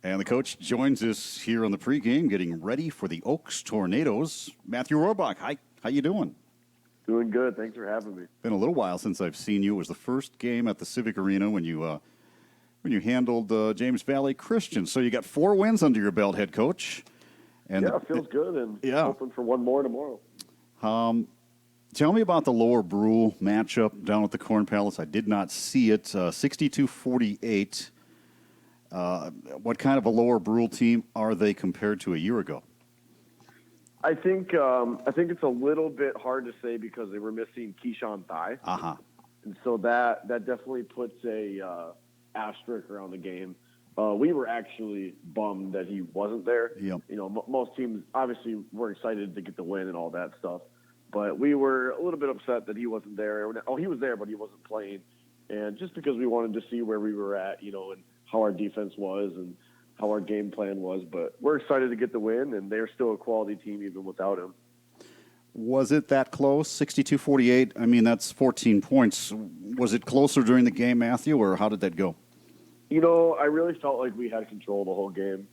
And the coach joins us here on the pregame, getting ready for the Oaks Tornadoes. Matthew Rohrbach, hi. How you doing? Doing good. Thanks for having me. Been a little while since I've seen you. It was the first game at the Civic Arena when you handled James Valley Christian. So you got 4 wins under your belt, head coach. And it feels good, and hoping for one more tomorrow. Tell me about the Lower Brule matchup down at the Corn Palace. I did not see it. 62-48. What kind of a Lower Brule team are they compared to a year ago? I think it's a little bit hard to say because they were missing Keyshawn Thigh. And so that definitely puts a asterisk around the game. We were actually bummed that he wasn't there. Yep. You know, most teams obviously were excited to get the win and all that stuff, but we were a little bit upset that he wasn't there. Oh, he was there, but he wasn't playing. And just because we wanted to see where we were at, you know, and how our defense was and how our game plan was. But we're excited to get the win, and they're still a quality team even without him. Was it that close, 62-48? I mean, that's 14 points. Was it closer during the game, Matthew, or how did that go? You know, I really felt like we had control the whole game.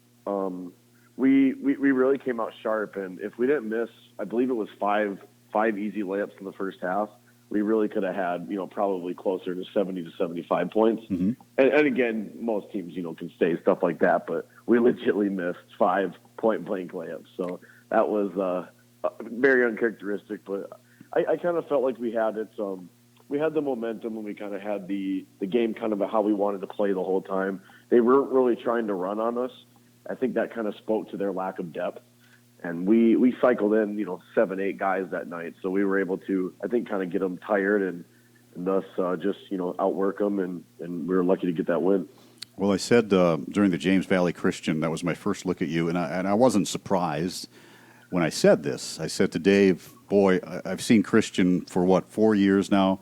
We really came out sharp, and if we didn't miss, I believe it was five easy layups in the first half, we really could have had, you know, probably closer to 70 to 75 points. Mm-hmm. And again, most teams, you know, can stay stuff like that, but we legitimately missed 5 point-blank layups. So that was very uncharacteristic, but I kind of felt like we had it. We had the momentum, and we kind of had the game kind of how we wanted to play the whole time. They weren't really trying to run on us. I think that kind of spoke to their lack of depth. And we cycled in, you know, 7, 8 guys that night. So we were able to, I think, kind of get them tired and thus just, you know, outwork them. And we were lucky to get that win. Well, I said during the James Valley Christian, that was my first look at you, and I wasn't surprised when I said this. I said to Dave, boy, I've seen Christian for, 4 years now.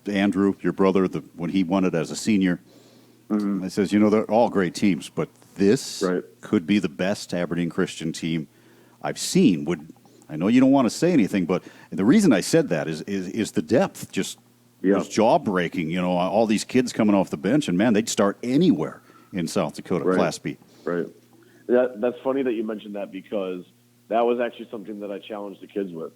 Andrew, your brother, when he won it as a senior, I says, you know, they're all great teams, but this could be the best Aberdeen Christian team I've seen. I know you don't want to say anything, but the reason I said that is the depth just was jaw-breaking. You know, all these kids coming off the bench, and, man, they'd start anywhere in South Dakota, Class B. Right. That's funny that you mentioned that because that was actually something that I challenged the kids with.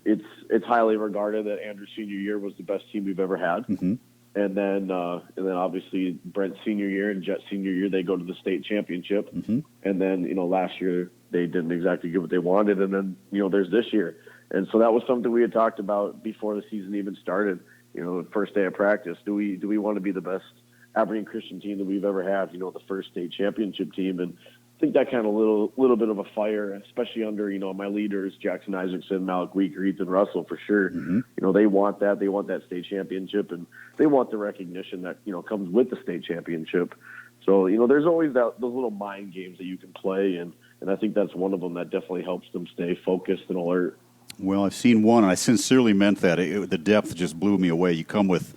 It's highly regarded that Andrew's senior year was the best team we've ever had. Mm-hmm. And then obviously Brent's senior year and Jet's senior year, they go to the state championship. Mm-hmm. And then, you know, last year they didn't exactly get what they wanted. And then, you know, there's this year. And so that was something we had talked about before the season even started. You know, the first day of practice, do we want to be the best Aberdeen Christian team that we've ever had? You know, the first state championship team. And I think that kind of little bit of a fire, especially under, you know, my leaders, Jackson Isaacson, Malik Weeker, Ethan Russell, for sure. Mm-hmm. You know, they want that. They want that state championship, and they want the recognition that, you know, comes with the state championship. So, you know, there's always those little mind games that you can play, and I think that's one of them that definitely helps them stay focused and alert. Well, I've seen one, and I sincerely meant that. The depth just blew me away. You come with,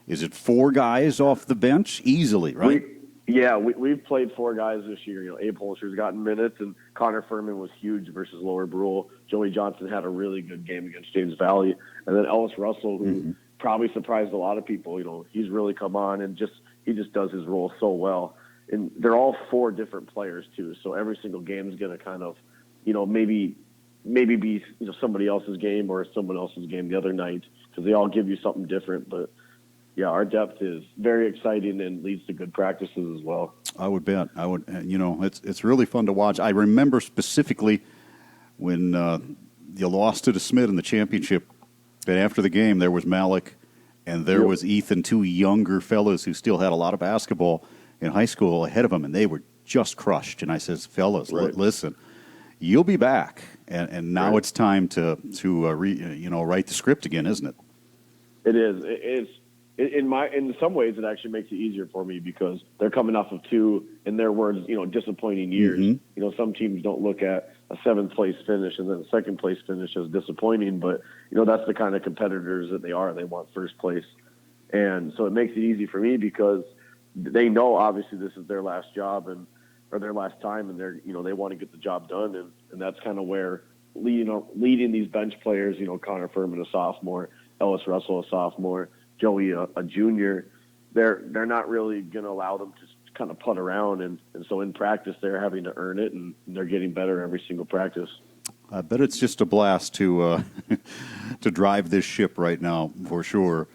is it 4 guys off the bench? Easily, right? We've played 4 guys this year. You know, Abe Holscher's gotten minutes, and Connor Furman was huge versus Lower Brule. Joey Johnson had a really good game against James Valley. And then Ellis Russell, who probably surprised a lot of people. You know, he's really come on, and he just does his role so well. And they're all 4 different players, too. So every single game is going to kind of, you know, maybe be, you know, somebody else's game or someone else's game the other night, because they all give you something different. But yeah, our depth is very exciting and leads to good practices as well. I would bet. You know, it's really fun to watch. I remember specifically when you lost to DeSmit in the championship, that after the game there was Malik and there was Ethan, 2 younger fellas who still had a lot of basketball in high school ahead of them, and they were just crushed. And I says, fellas, listen, you'll be back, and now it's time to write the script again, isn't it? It is. It is. In some ways, it actually makes it easier for me because they're coming off of 2, in their words, you know, disappointing years. Mm-hmm. You know, some teams don't look at a 7th place finish and then a 2nd place finish as disappointing, but you know, that's the kind of competitors that they are. They want first place, and so it makes it easy for me because they know obviously this is their last job or their last time, and they want to get the job done, and that's kind of where leading these bench players. You know, Connor Furman, a sophomore, Ellis Russell, a sophomore, Joey, a junior, they're not really going to allow them to kind of putt around, and so in practice they're having to earn it, and they're getting better every single practice. I bet it's just a blast to to drive this ship right now, for sure,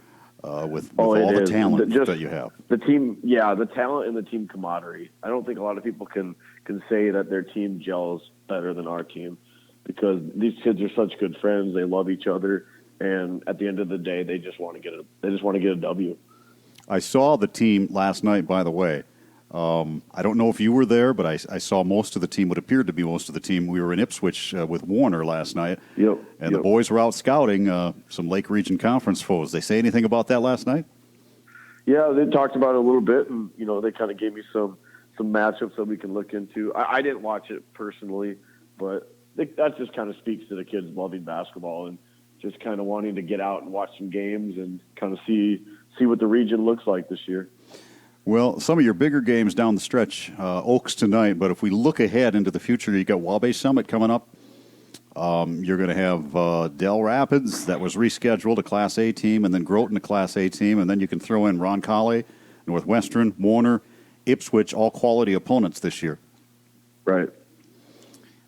with all the talent that you have. The team, the talent and the team camaraderie. I don't think a lot of people can say that their team gels better than our team, because these kids are such good friends. They love each other, and at the end of the day, they just want to get a W. I saw the team last night, by the way. I don't know if you were there, but I saw most of the team, what appeared to be most of the team. We were in Ipswich with Warner last night, and the boys were out scouting some Lake Region Conference foes. They say anything about that last night? Yeah, they talked about it a little bit, and they kind of gave me some matchups that we can look into. I didn't watch it personally, but that just kind of speaks to the kids loving basketball and just kind of wanting to get out and watch some games and kind of see what the region looks like this year. Well, some of your bigger games down the stretch, Oaks tonight, but if we look ahead into the future, you got Wabash Summit coming up. You're going to have Del Rapids, that was rescheduled, a Class A team, and then Groton, a Class A team, and then you can throw in Roncalli, Northwestern, Warner, Ipswich, all quality opponents this year. Right.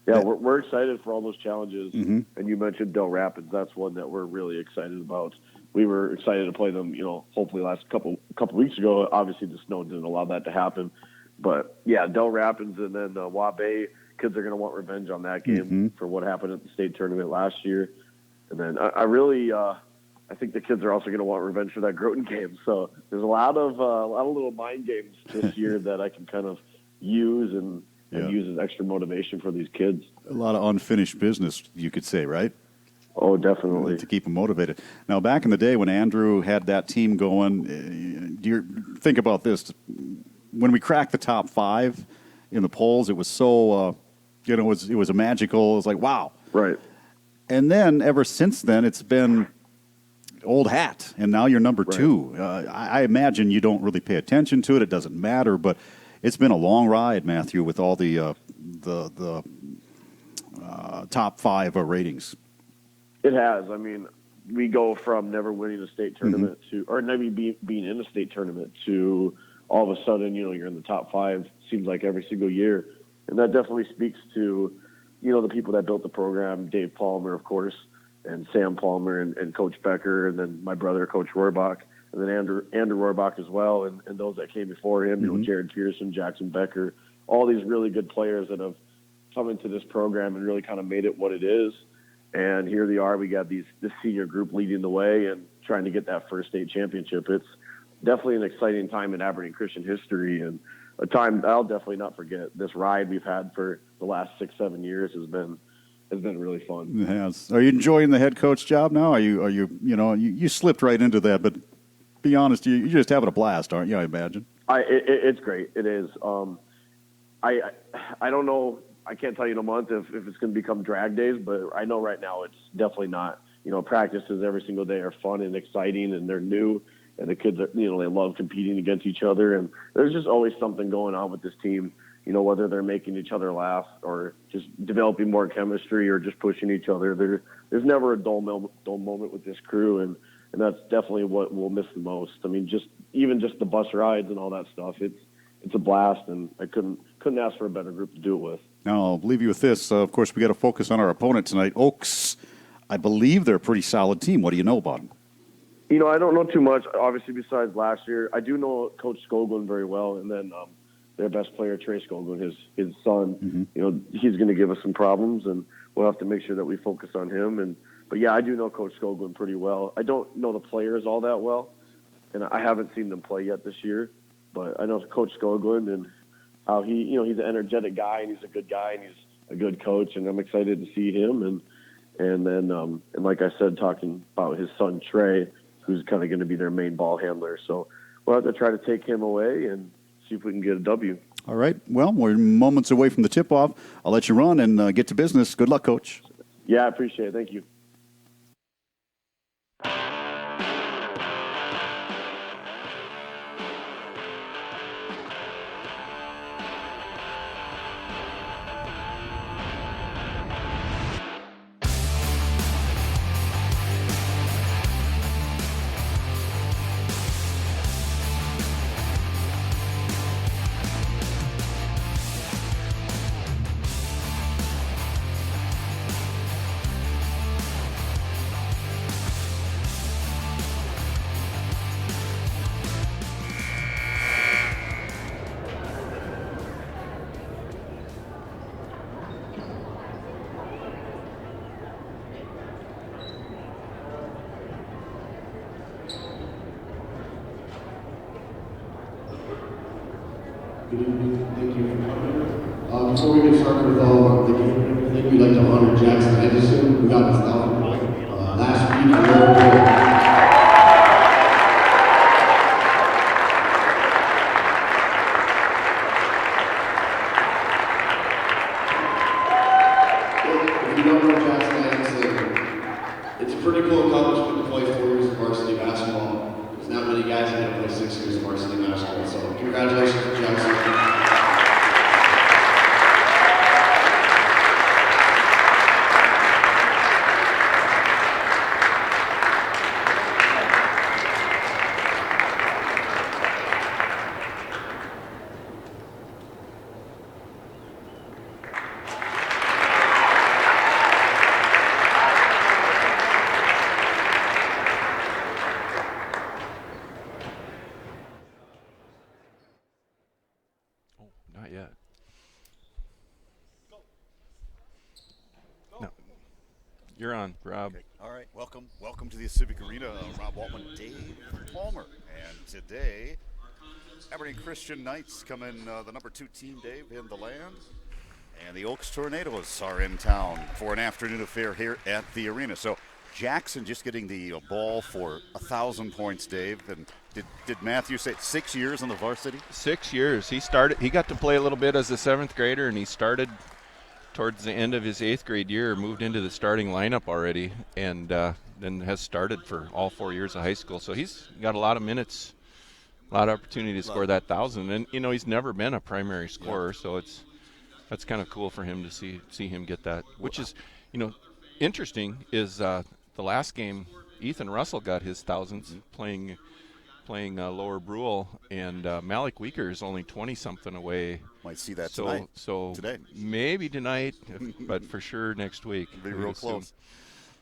Yeah, we're excited for all those challenges. Mm-hmm. And you mentioned Del Rapids. That's one that we're really excited about. We were excited to play them, hopefully last couple weeks ago. Obviously, the snow didn't allow that to happen. But, yeah, Del Rapids and then Wabash, kids are going to want revenge on that game for what happened at the state tournament last year. And then I think the kids are also going to want revenge for that Groton game. So there's a lot of little mind games this year that I can kind of use and use as extra motivation for these kids. A lot of unfinished business, you could say, right? Oh, definitely. To keep them motivated. Now, back in the day when Andrew had that team going, do you think about this? When we cracked the top 5 in the polls, it was so, it was a magical, it was like, wow. Right. And then ever since then, it's been old hat, and now you're number 2. I imagine you don't really pay attention to it. It doesn't matter, but it's been a long ride, Matthew, with all the top 5 ratings. It has. I mean, we go from never winning a state tournament or never being in a state tournament to all of a sudden, you're in the top 5, seems like every single year. And that definitely speaks to, the people that built the program, Dave Palmer, of course, and Sam Palmer and Coach Becker, and then my brother, Coach Rohrbach, and then Andrew Rohrbach as well, and those that came before him, Jared Pearson, Jackson Becker, all these really good players that have come into this program and really kind of made it what it is. And here they are. We got this senior group leading the way and trying to get that first state championship. It's definitely an exciting time in Aberdeen Christian history, and a time I'll definitely not forget. This ride we've had for the last 6-7 years has been really fun. It has. Are you enjoying the head coach job now? Are you you slipped right into that, but be honest, you're just having a blast, aren't you? I imagine. It's great. It is. I don't know. I can't tell you in a month if it's going to become drag days, but I know right now it's definitely not. Practices every single day are fun and exciting, and they're new, and the kids are, they love competing against each other, and there's just always something going on with this team. Whether they're making each other laugh or just developing more chemistry or just pushing each other. There's never a dull moment with this crew, and that's definitely what we'll miss the most. I mean, even just the bus rides and all that stuff. It's a blast, and I couldn't ask for a better group to do it with. Now, I'll leave you with this. Of course, we got to focus on our opponent tonight. Oaks, I believe they're a pretty solid team. What do you know about them? I don't know too much, obviously, besides last year. I do know Coach Skoglund very well, and then their best player, Trey Skoglund, his son. He's going to give us some problems, and we'll have to make sure that we focus on him. But yeah, I do know Coach Skoglund pretty well. I don't know the players all that well, and I haven't seen them play yet this year. But I know Coach Skoglund and how he's an energetic guy, and he's a good guy, and he's a good coach, and I'm excited to see him. And then and like I said, talking about his son Trey, who's kind of going to be their main ball handler. So we'll have to try to take him away and see if we can get a W. All right. Well, we're moments away from the tip-off. I'll let you run and get to business. Good luck, Coach. Yeah, I appreciate it. Thank you. Good evening. Thank you for coming. Before we get started with all the game and everything, we'd like to honor Jackson Edison, who got his 1,000th point last week. If you don't know Jackson Edison, it's a pretty cool accomplishment to play 4 years of varsity basketball. There's not many guys that can play 6 years of varsity basketball, so congratulations to Jackson. Not yet. No. You're on, Rob. Okay. All right, welcome to the Civic Arena. Rob Waltman, Dave Palmer, and today, Aberdeen Christian Knights come in the number 2 team, Dave, in the land, and the Oaks Tornadoes are in town for an afternoon affair here at the arena. So Jackson just getting the ball for 1,000 points, Dave, and did Matthew say 6 years in the varsity? 6 years. He got to play a little bit as a 7th grader, and he started towards the end of his 8th grade year, moved into the starting lineup already, and then has started for all 4 years of high school. So he's got a lot of minutes, a lot of opportunity to score that 1,000. And he's never been a primary scorer, so that's kind of cool for him to see him get that. Which is, interesting is the last game, Ethan Russell got his thousands playing Lower Brule, and Malik Weaker is only 20-something away. Might see that tonight. So today. Maybe tonight, but for sure next week. It'll be real close.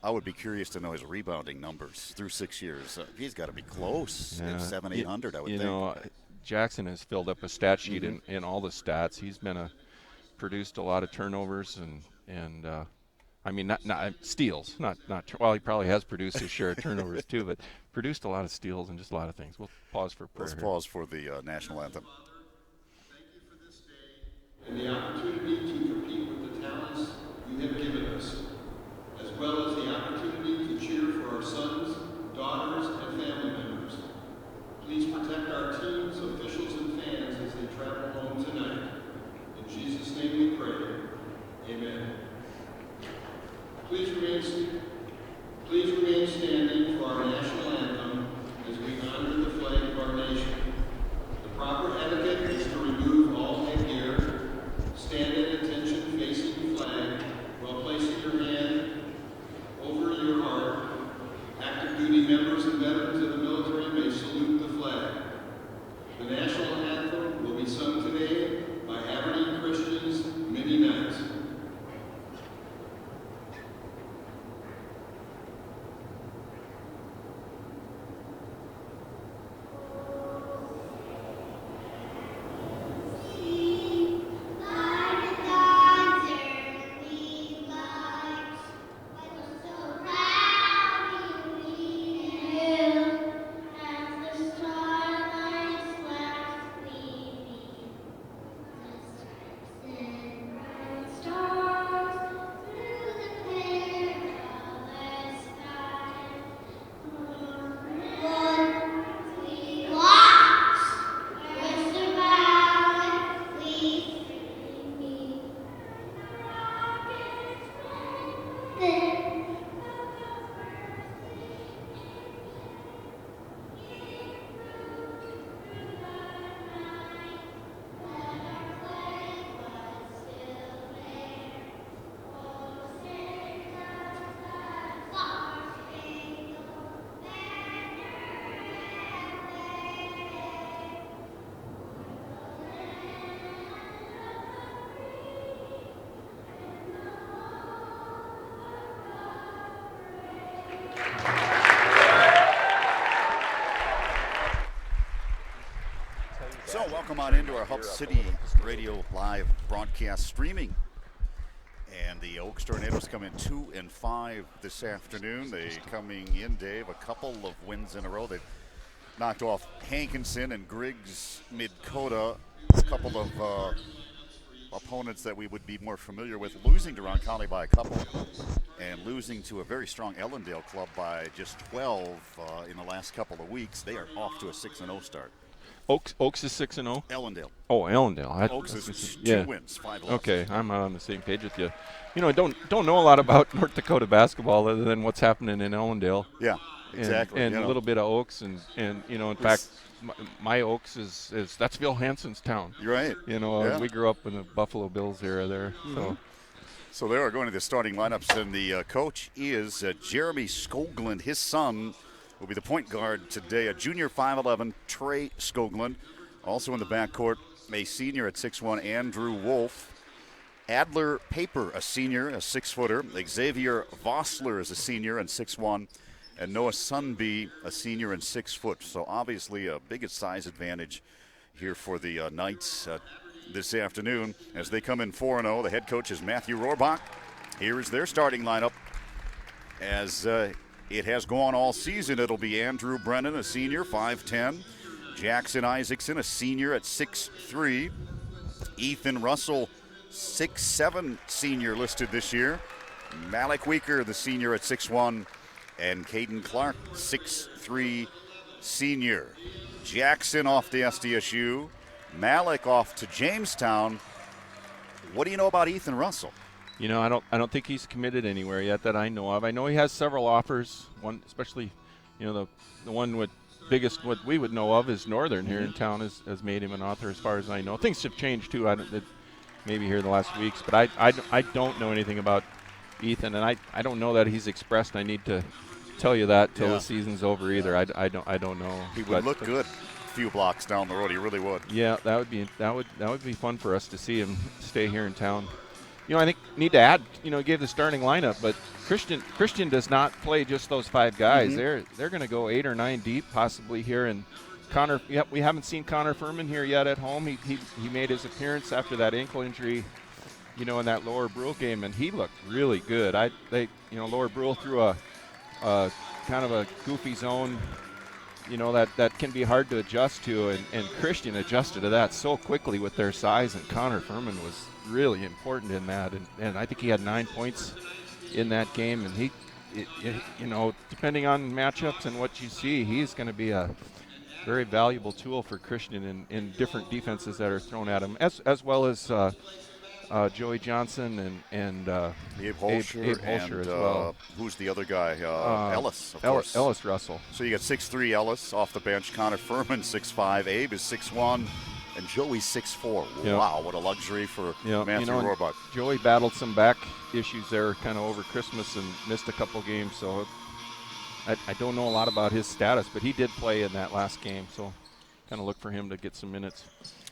I would be curious to know his rebounding numbers through 6 years. He's got to be close. Yeah. 700-800, I would think. Jackson has filled up a stat sheet in all the stats. He's been produced a lot of turnovers and not steals. Well, he probably has produced his share of turnovers too, but produced a lot of steals and just a lot of things. We'll pause for prayer. Let's pause for the national anthem. Thank you for this day and the opportunity to compete with the talents you have given us, as well as the opportunity to cheer for our sons, daughters, and family members. Please protect our teams, officials, and fans as they travel home tonight. In Jesus' name we pray. Amen. Please remain standing for our national anthem as we honor the flag of our nation. The proper etiquette is to remove all headgear, stand at attention facing the flag while placing your hand over your heart. Active duty members and veterans of the military may salute the flag. The national anthem will be sung today by Aberdeen Christian's Mini Knights. So welcome on into our Hub City Radio Live broadcast streaming. And the Oaks Tornadoes come in 2-5 this afternoon. They coming in, Dave, a couple of wins in a row. They've knocked off Hankinson and Griggs Mid-Coda a couple of opponents that we would be more familiar with, losing to Ron County by a couple and losing to a very strong Ellendale club by just 12 in the last couple of weeks. They are off to a 6-0 start. Oaks is 6-0. Ellendale. Oh, Ellendale. Oaks is yeah. 2 wins, 5 losses. Okay, I'm on the same page with you. You know, I don't know a lot about North Dakota basketball other than what's happening in Ellendale. Yeah, exactly. And a little bit of Oaks, and you know, in fact, my Oaks is that's Phil Hansen's town. You're right. You know, yeah. we grew up in the Buffalo Bills era there. Mm-hmm. So they are going to the starting lineups, and the coach is Jeremy Skoglund. His son will be the point guard today, a junior 5'11", Trey Skoglund. Also in the backcourt, a senior at 6'1", Andrew Wolf. Adler Paper, a senior, a 6-footer. Xavier Vossler is a senior and 6'1", and Noah Sunby, a senior and 6 foot. So obviously a biggest size advantage here for the Knights this afternoon as they come in 4-0. The head coach is Matthew Rohrbach. Here is their starting lineup. As it has gone all season, it'll be Andrew Brennan, a senior, 5'10". Jackson Isaacson, a senior at 6'3". Ethan Russell, 6'7", senior listed this year. Malik Weaker, the senior at 6'1". And Caden Clark, 6'3", senior. Jackson off to SDSU. Malik off to Jamestown. What do you know about Ethan Russell? You know, I don't think he's committed anywhere yet that I know of. I know he has several offers. One, especially, you know, the one with biggest what we would know of is Northern here in town has made him an offer as far as I know. Things have changed too. Maybe here the last weeks, but I don't know anything about Ethan, and I don't know that he's expressed. I need to tell you that till the season's over either. I don't know. He would look good a few blocks down the road. He really would. Yeah, that would be fun for us to see him stay here in town. You know, I think need to add. You know, he gave the starting lineup, but Christian does not play just those 5 guys. They're going to go 8 or 9 deep possibly here. And Connor, we haven't seen Connor Furman here yet at home. He made his appearance after that ankle injury, you know, in that Lower Brule game, and he looked really good. Lower Brule threw a kind of a goofy zone, you know, that can be hard to adjust to, and Christian adjusted to that so quickly with their size, and Connor Furman was really important in that, and I think he had 9 points in that game, and you know, depending on matchups and what you see, he's going to be a very valuable tool for Christian in different defenses that are thrown at him, as well as Joey Johnson and Abe Holscher and, as well. Who's the other guy? Ellis, of course. Ellis Russell. So you got 6'3" Ellis off the bench. Connor Furman, 6'5". Abe is 6'1", and Joey's 6'4". Yep. Wow, what a luxury for Matthew Rohrbach. Joey battled some back issues there kind of over Christmas and missed a couple games, so I don't know a lot about his status, but he did play in that last game, so kind of look for him to get some minutes.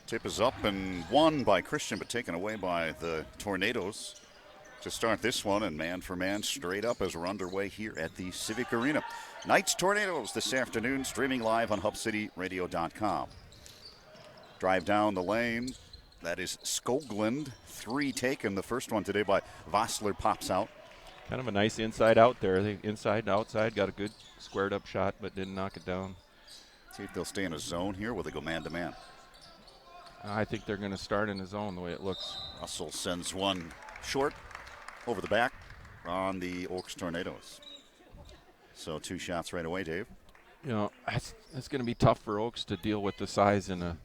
Tip is up and won by Christian, but taken away by the Tornadoes to start this one, and man for man straight up as we're underway here at the Civic Arena. Knights Tornadoes this afternoon, streaming live on HubCityRadio.com. Drive down the lane. That is Skoglund. 3 taken. The first one today by Vossler pops out. Kind of a nice inside out there. They inside and outside, got a good squared up shot, but didn't knock it down. See if they'll stay in a zone here. Will they go man to man? I think they're going to start in a zone the way it looks. Russell sends one short over the back on the Oaks Tornadoes. So 2 shots right away, Dave. You know, it's going to be tough for Oaks to deal with the size and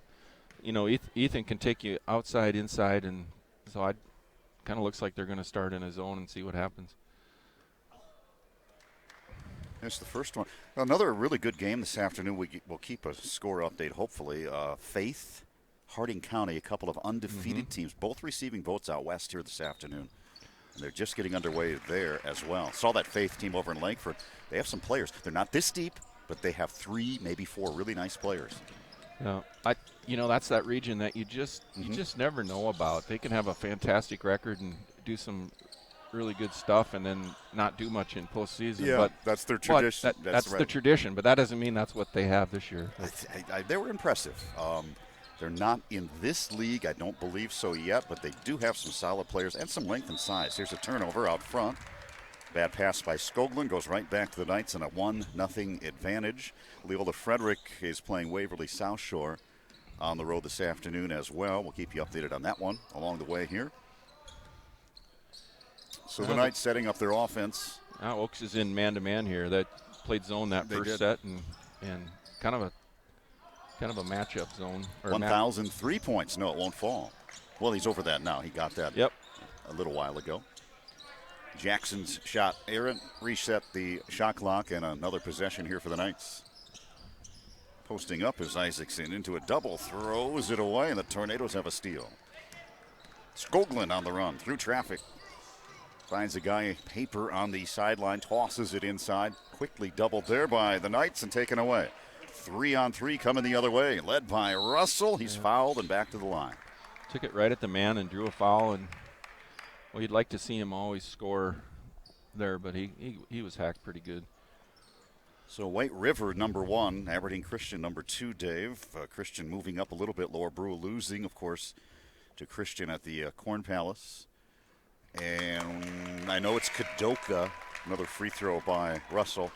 you know, Ethan can take you outside, inside, and so it kind of looks like they're going to start in a zone and see what happens. Here's the first one. Another really good game this afternoon. We'll keep a score update, hopefully. Faith, Harding County, a couple of undefeated teams, both receiving votes out west here this afternoon. And they're just getting underway there as well. Saw that Faith team over in Langford. They have some players. They're not this deep, but they have 3, maybe 4 really nice players. Yeah, that's that region that you just never know about. They can have a fantastic record and do some really good stuff and then not do much in postseason. Yeah, but that's their tradition. That's right. the tradition, but that doesn't mean that's what they have this year. They were impressive. They're not in this league, I don't believe so yet, but they do have some solid players and some length and size. Here's a turnover out front. Bad pass by Skoglund, goes right back to the Knights in a 1-0 advantage. Leola Frederick is playing Waverly South Shore on the road this afternoon as well. We'll keep you updated on that one along the way here. So the Knights setting up their offense. Now Oaks is in man-to-man here. That played zone that first set and kind of a matchup zone. 1,003 points. No, it won't fall. Well, he's over that now. He got that a little while ago. Jackson's shot. Aaron reset the shot clock, and another possession here for the Knights. Posting up is Isaacson into a double, throws it away, and the Tornadoes have a steal. Skoglund on the run through traffic. Finds a guy, Paper on the sideline, tosses it inside. Quickly doubled there by the Knights and taken away. 3-on-3 coming the other way, led by Russell. He's fouled and back to the line. Took it right at the man and drew a foul, and well, you'd like to see him always score there, but he was hacked pretty good. So White River number 1, Aberdeen Christian number 2, Dave. Christian moving up a little bit, Lower Brew losing, of course, to Christian at the Corn Palace. And I know it's Kadoka, another free throw by Russell.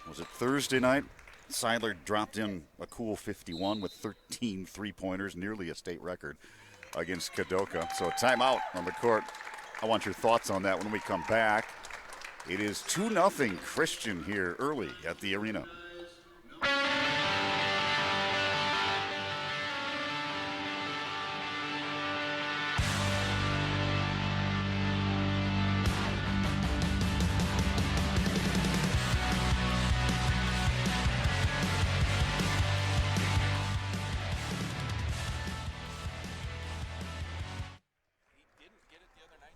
Was it Thursday night? Seiler dropped in a cool 51 with 13 three-pointers, nearly a state record against Kadoka. So a timeout on the court. I want your thoughts on that when we come back. It is 2-0 Christian here early at the arena.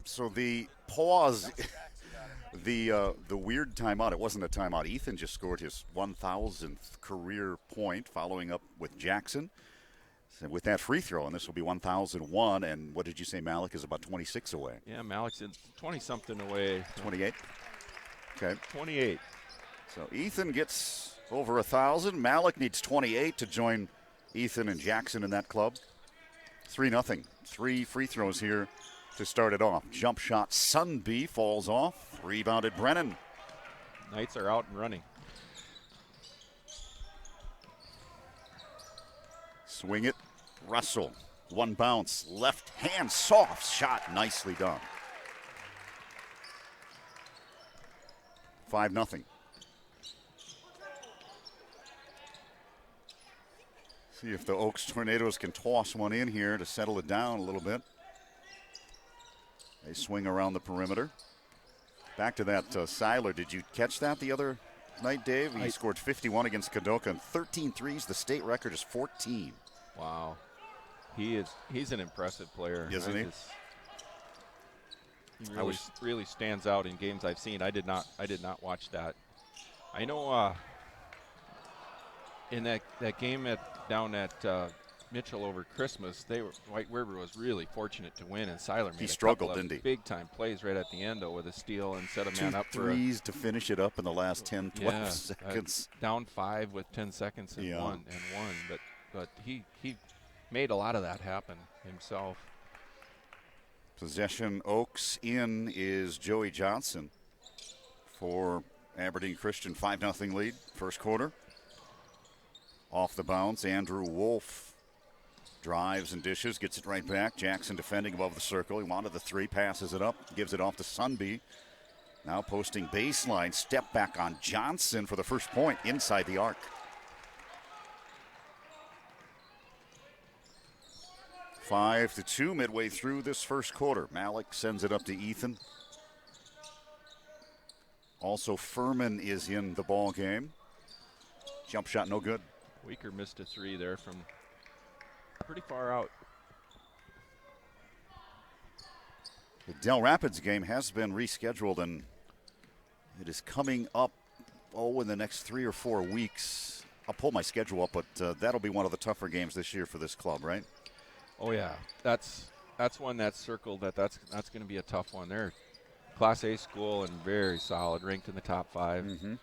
So the pause, the weird timeout, it wasn't a timeout. Ethan just scored his 1,000th career point, following up with Jackson. So with that free throw, and this will be 1,001. And what did you say, Malik is about 26 away? Yeah, Malik's 20-something away. 28? Okay. 28. So Ethan gets over 1,000. Malik needs 28 to join Ethan and Jackson in that club. 3-0. 3 free throws here to start it off. Jump shot, Sunby falls off. Rebounded Brennan. Knights are out and running. Swing it, Russell. One bounce, left hand, soft shot, nicely done. 5-0. See if the Oaks Tornadoes can toss one in here to settle it down a little bit. They swing around the perimeter. Back to that Seiler. Did you catch that the other night, Dave? He scored 51 against Kadoka and 13 threes. The state record is 14. Wow. He's an impressive player. Isn't he? He really stands out in games I've seen. I did not watch that. I know in that game down at Mitchell over Christmas, White River was really fortunate to win, and Seiler made a couple of big-time plays right at the end, though, with a steal and set a man up for threes to finish it up in the last 10, 12 seconds. Down 5 with 10 seconds and won. But he made a lot of that happen himself. Possession Oaks in is Joey Johnson for Aberdeen Christian. 5-0 lead, first quarter. Off the bounce, Andrew Wolf drives and dishes, gets it right back. Jackson defending above the circle. He wanted the 3, passes it up, gives it off to Sunby. Now posting baseline, step back on Johnson for the first point inside the arc. 5-2 midway through this first quarter. Malik sends it up to Ethan. Also, Furman is in the ball game. Jump shot no good. Weaker missed a 3 there from pretty far out. The Del Rapids game has been rescheduled, and it is coming up, in the next 3 or 4 weeks. I'll pull my schedule up, but that'll be one of the tougher games this year for this club, right? Oh, yeah. That's one that's circled. That's going to be a tough one. They're Class A school and very solid, ranked in the top 5. Mm-hmm.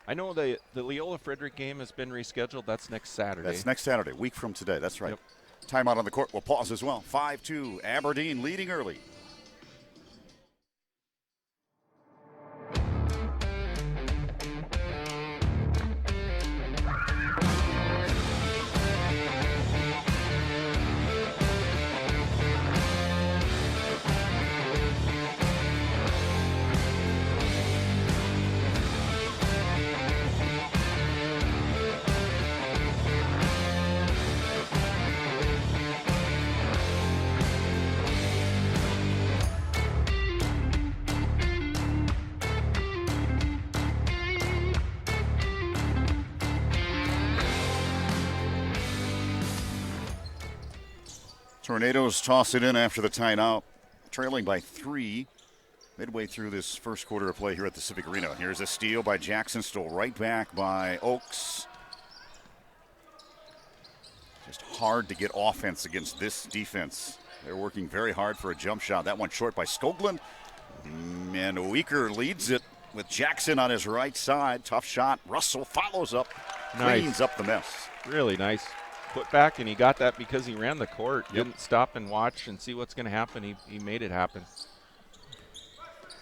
I know the Leola Frederick game has been rescheduled. That's next Saturday. That's next Saturday, week from today. That's right. Yep. Timeout on the court. We'll pause as well. 5-2, Aberdeen leading early. Tornadoes toss it in after the timeout, trailing by 3 midway through this first quarter of play here at the Civic Arena. Here's a steal by Jackson, stole right back by Oaks. Just hard to get offense against this defense. They're working very hard for a jump shot. That one short by Skoglund. And Weeker leads it with Jackson on his right side. Tough shot. Russell follows up, cleans up the mess. Really nice put back, and he got that because he ran the court. Didn't stop and watch and see what's going to happen. He made it happen.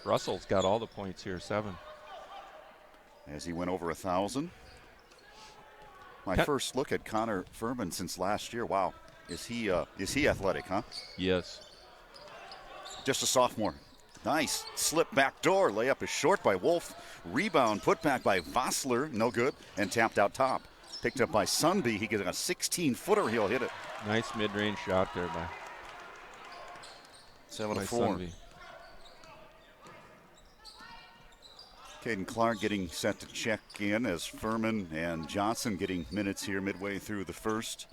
Russell's got all the points here, 7. As he went over 1,000. My first look at Connor Furman since last year. Wow, is he athletic, huh? Yes. Just a sophomore. Nice slip back door. Layup is short by Wolf. Rebound put back by Vossler. No good. And tapped out top. Picked up by Sunby. He gets a 16-footer. He'll hit it. Nice mid-range shot there by 7-4. Sunby. Caden Clark getting set to check in as Furman and Johnson getting minutes here midway through the first.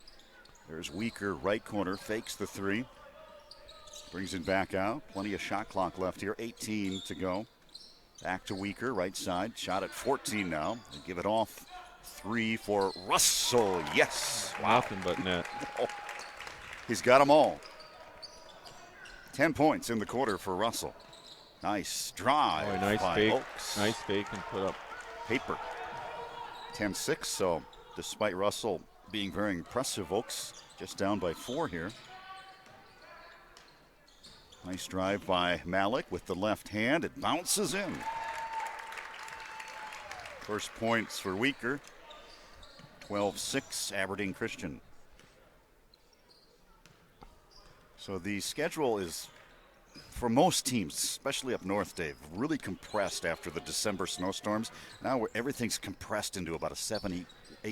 There's Weeker, right corner, fakes the 3. Brings it back out. Plenty of shot clock left here. 18 to go. Back to Weeker, right side. Shot at 14 now. They give it off. 3 for Russell. Yes. Wow. Nothing but net. He's got them all. 10 points in the quarter for Russell. Nice drive. Oh, nice by fake. Oaks. Nice fake and put up. Paper. 10-6. So despite Russell being very impressive, Oaks just down by 4 here. Nice drive by Malik with the left hand. It bounces in. First points for Weeker. 12-6, Aberdeen Christian. So the schedule is, for most teams, especially up north, Dave, really compressed after the December snowstorms. Now everything's compressed into about a 7-8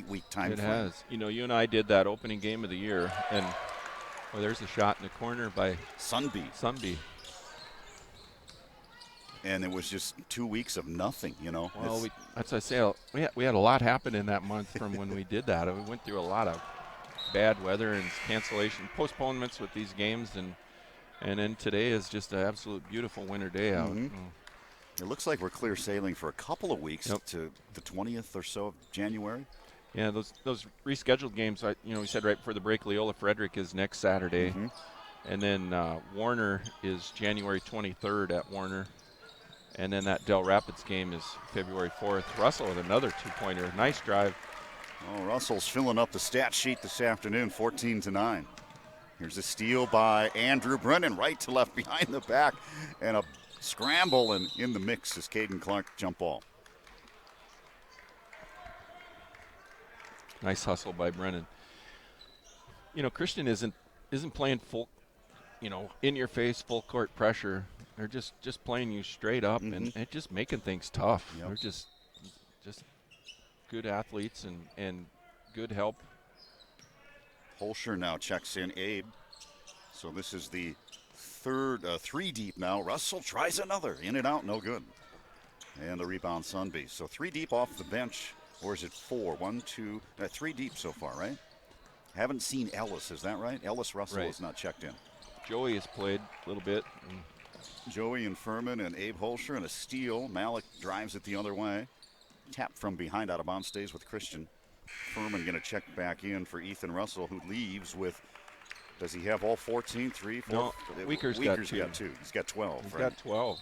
week time frame. It has. You know, you and I did that opening game of the year, and there's a shot in the corner by Sunby. And it was just 2 weeks of nothing, you know. Well, that's what I say. We had a lot happen in that month from when we did that. We went through a lot of bad weather and cancellation, postponements with these games, and then today is just an absolute beautiful winter day out. Mm-hmm. It looks like we're clear sailing for a couple of weeks to the 20th or so of January. Yeah, those rescheduled games, we said right before the break, Leola Frederick is next Saturday. Mm-hmm. And then Warner is January 23rd at Warner. And then that Del Rapids game is February 4th. Russell with another 2-pointer. Nice drive. Oh, Russell's filling up the stat sheet this afternoon, 14-9. Here's a steal by Andrew Brennan, right to left behind the back. And a scramble, and in the mix is Caden Clark jump ball. Nice hustle by Brennan. You know, Christian isn't playing full, in your face, full court pressure. They're just playing you straight up and just making things tough. Yep. They're just good athletes and good help. Holscher now checks in Abe. So this is the third, 3 deep now. Russell tries another. In and out, no good. And the rebound, Sunby. So 3 deep off the bench. Or is it 4? 1, 2, 3 deep so far, right? Haven't seen Ellis, is that right? Ellis Russell is not checked in. Joey has played a little bit. Joey and Furman and Abe Holscher and a steal. Malik drives it the other way. Tap from behind, out of bounds, stays with Christian. Furman going to check back in for Ethan Russell, who leaves with, does he have all 14? 3, 4? No, Weeker's got 2. He's got 12. He's right? got 12.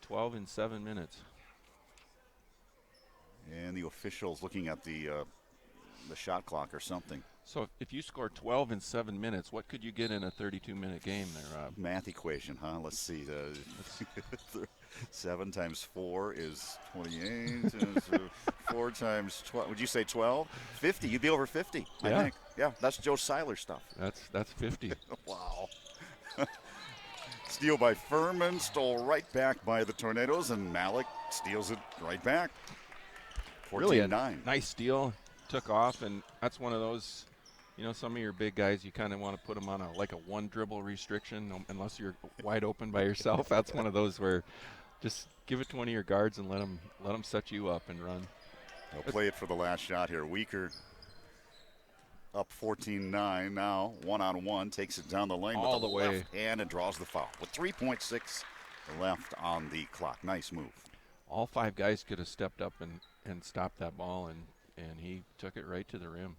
12 in 7 minutes. And the officials looking at the shot clock or something. So if you score 12 in 7 minutes, what could you get in a 32-minute game there, Rob? Math equation, huh? Let's see. 7 times 4 is 28. 4 times 12. Would you say 12? 50. You'd be over 50, I think. Yeah, that's Joe Seiler stuff. That's 50. Wow. Steal by Furman, stole right back by the Tornadoes, and Malik steals it right back. 14-9. Really a nice steal. Took off, and that's one of those, some of your big guys, you kind of want to put them on a one dribble restriction unless you're wide open by yourself. That's one of those where just give it to one of your guards and let them set you up and run. They'll play it for the last shot here. Weeker Up 14-9 now. 1-on-1. Takes it down the lane All with the the way. left hand and draws the foul. With 3.6 left on the clock. Nice move. All 5 guys could have stepped up and stopped that ball, and he took it right to the rim.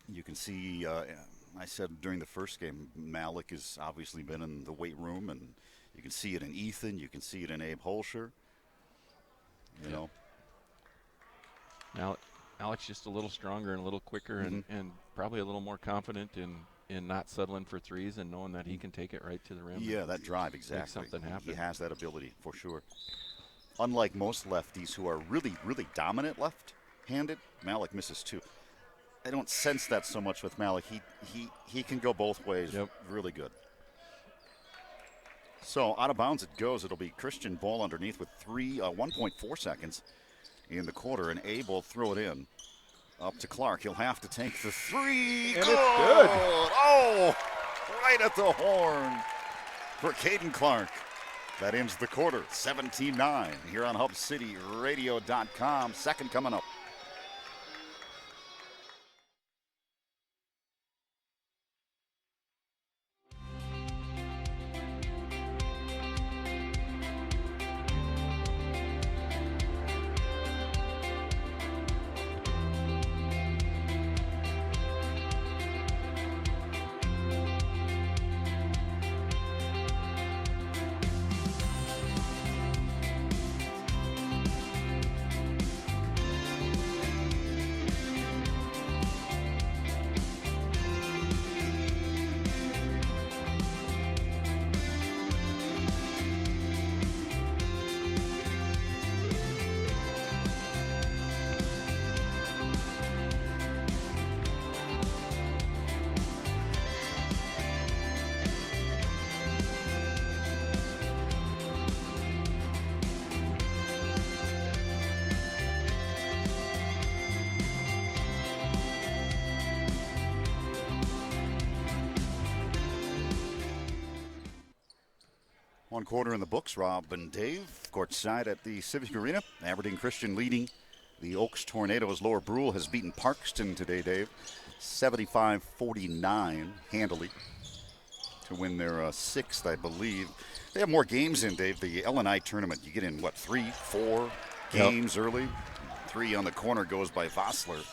You can see, I said during the first game, Malik has obviously been in the weight room, and you can see it in Ethan. You can see it in Abe Holscher. You know. Now, Alex just a little stronger and a little quicker and probably a little more confident in not settling for threes and knowing that he can take it right to the rim. Yeah, that drive, exactly. Make something happen. He has that ability, for sure. Unlike most lefties who are really, really dominant left-handed, Malik misses too. I don't sense that so much with Malik. He can go both ways. Yep. Really good. So out of bounds it goes. It'll be Christian ball underneath with 1.4 seconds in the quarter, and Abe will throw it in. Up to Clark. He'll have to take the three. And it's good. Oh, right at the horn for Caden Clark. That ends the quarter. 17-9 here on HubCityRadio.com. Second coming up. One quarter in the books. Rob and Dave courtside at the Civic Arena. Aberdeen Christian leading the Oaks Tornadoes. Lower Brule has beaten Parkston today, Dave. 75-49 handily to win their sixth, I believe. They have more games in, Dave. The LNI tournament, you get in, 3, 4 games early? 3 on the corner goes by Vossler.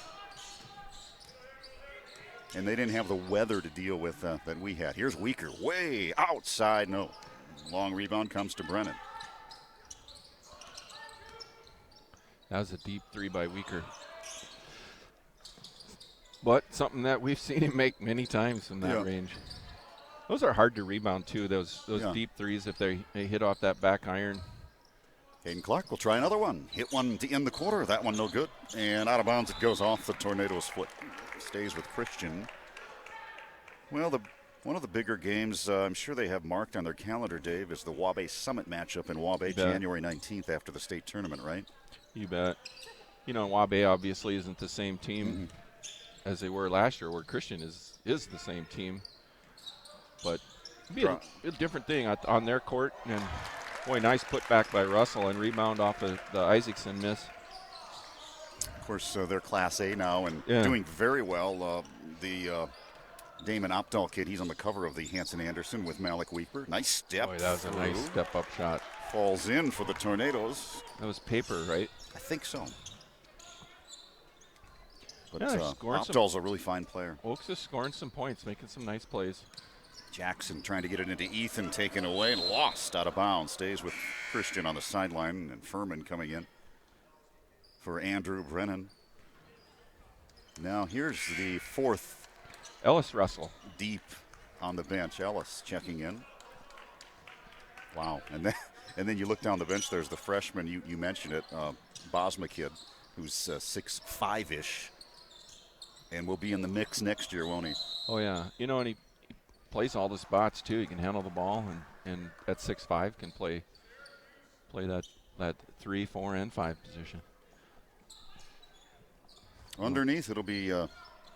And they didn't have the weather to deal with that we had. Here's Weaker, way outside, no. Long rebound comes to Brennan. That was a deep 3 by Weaker. But something that we've seen him make many times from that range. Those are hard to rebound, too, those deep threes if they hit off that back iron. Hayden Clark will try another one. Hit one to end the quarter. That one no good. And out of bounds it goes off the Tornadoes' foot. Stays with Christian. Well, one of the bigger games I'm sure they have marked on their calendar, Dave, is the Wabae Summit matchup in Wabae, January 19th after the state tournament, right? You bet. You know, Wabae obviously isn't the same team as they were last year, where Christian is the same team. But it'd be a different thing on their court. And, boy, nice putback by Russell and rebound off of the Isaacson miss. Of course, they're Class A now and doing very well. The Damon Opdahl kid, he's on the cover of the Hanson Anderson with Malik Weeper. Nice step. Boy, that was a nice step-up shot. Falls in for the Tornadoes. That was paper, right? I think so. But yeah, Opdahl's a really fine player. Oaks is scoring some points, making some nice plays. Jackson trying to get it into Ethan, taken away and lost out of bounds. Stays with Christian on the sideline, and Furman coming in for Andrew Brennan. Now here's the fourth. Ellis Russell. Deep on the bench. Ellis checking in. Wow. And then you look down the bench, there's the freshman, you mentioned it, Bosma kid, who's 6'5"-ish, and will be in the mix next year, won't he? Oh, yeah. You know, and he plays all the spots, too. He can handle the ball, and at 6'5", can play that 3, 4, and 5 position. Underneath, it'll be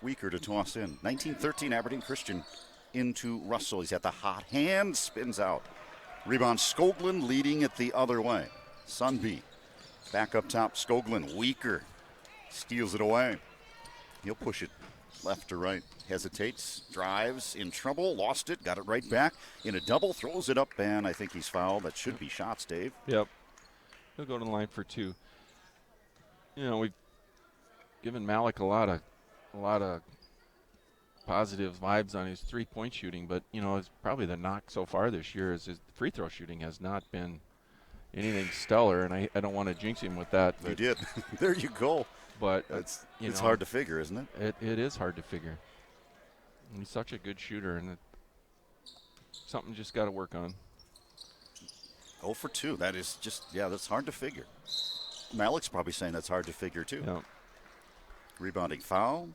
Weaker to toss in. 19-13 Aberdeen Christian into Russell. He's at the hot hand, spins out. Rebound Skoglund leading it the other way. Sunby back up top. Skoglund, Weaker steals it away. He'll push it left to right. Hesitates, drives, in trouble, lost it, got it right back. In a double, throws it up, and I think he's fouled. That should be shots, Dave. Yep. He'll go to the line for 2. You know, we've given Malik a lot of positive vibes on his three-point shooting, but, you know, it's probably the knock so far this year is his free throw shooting has not been anything stellar, and I don't want to jinx him with that. You did. There you go. But It's you know, hard to figure, isn't it? It is hard to figure. He's such a good shooter, and something just got to work on. 0 for 2. That is just, that's hard to figure. Malik's probably saying that's hard to figure, too. Yeah. Rebounding foul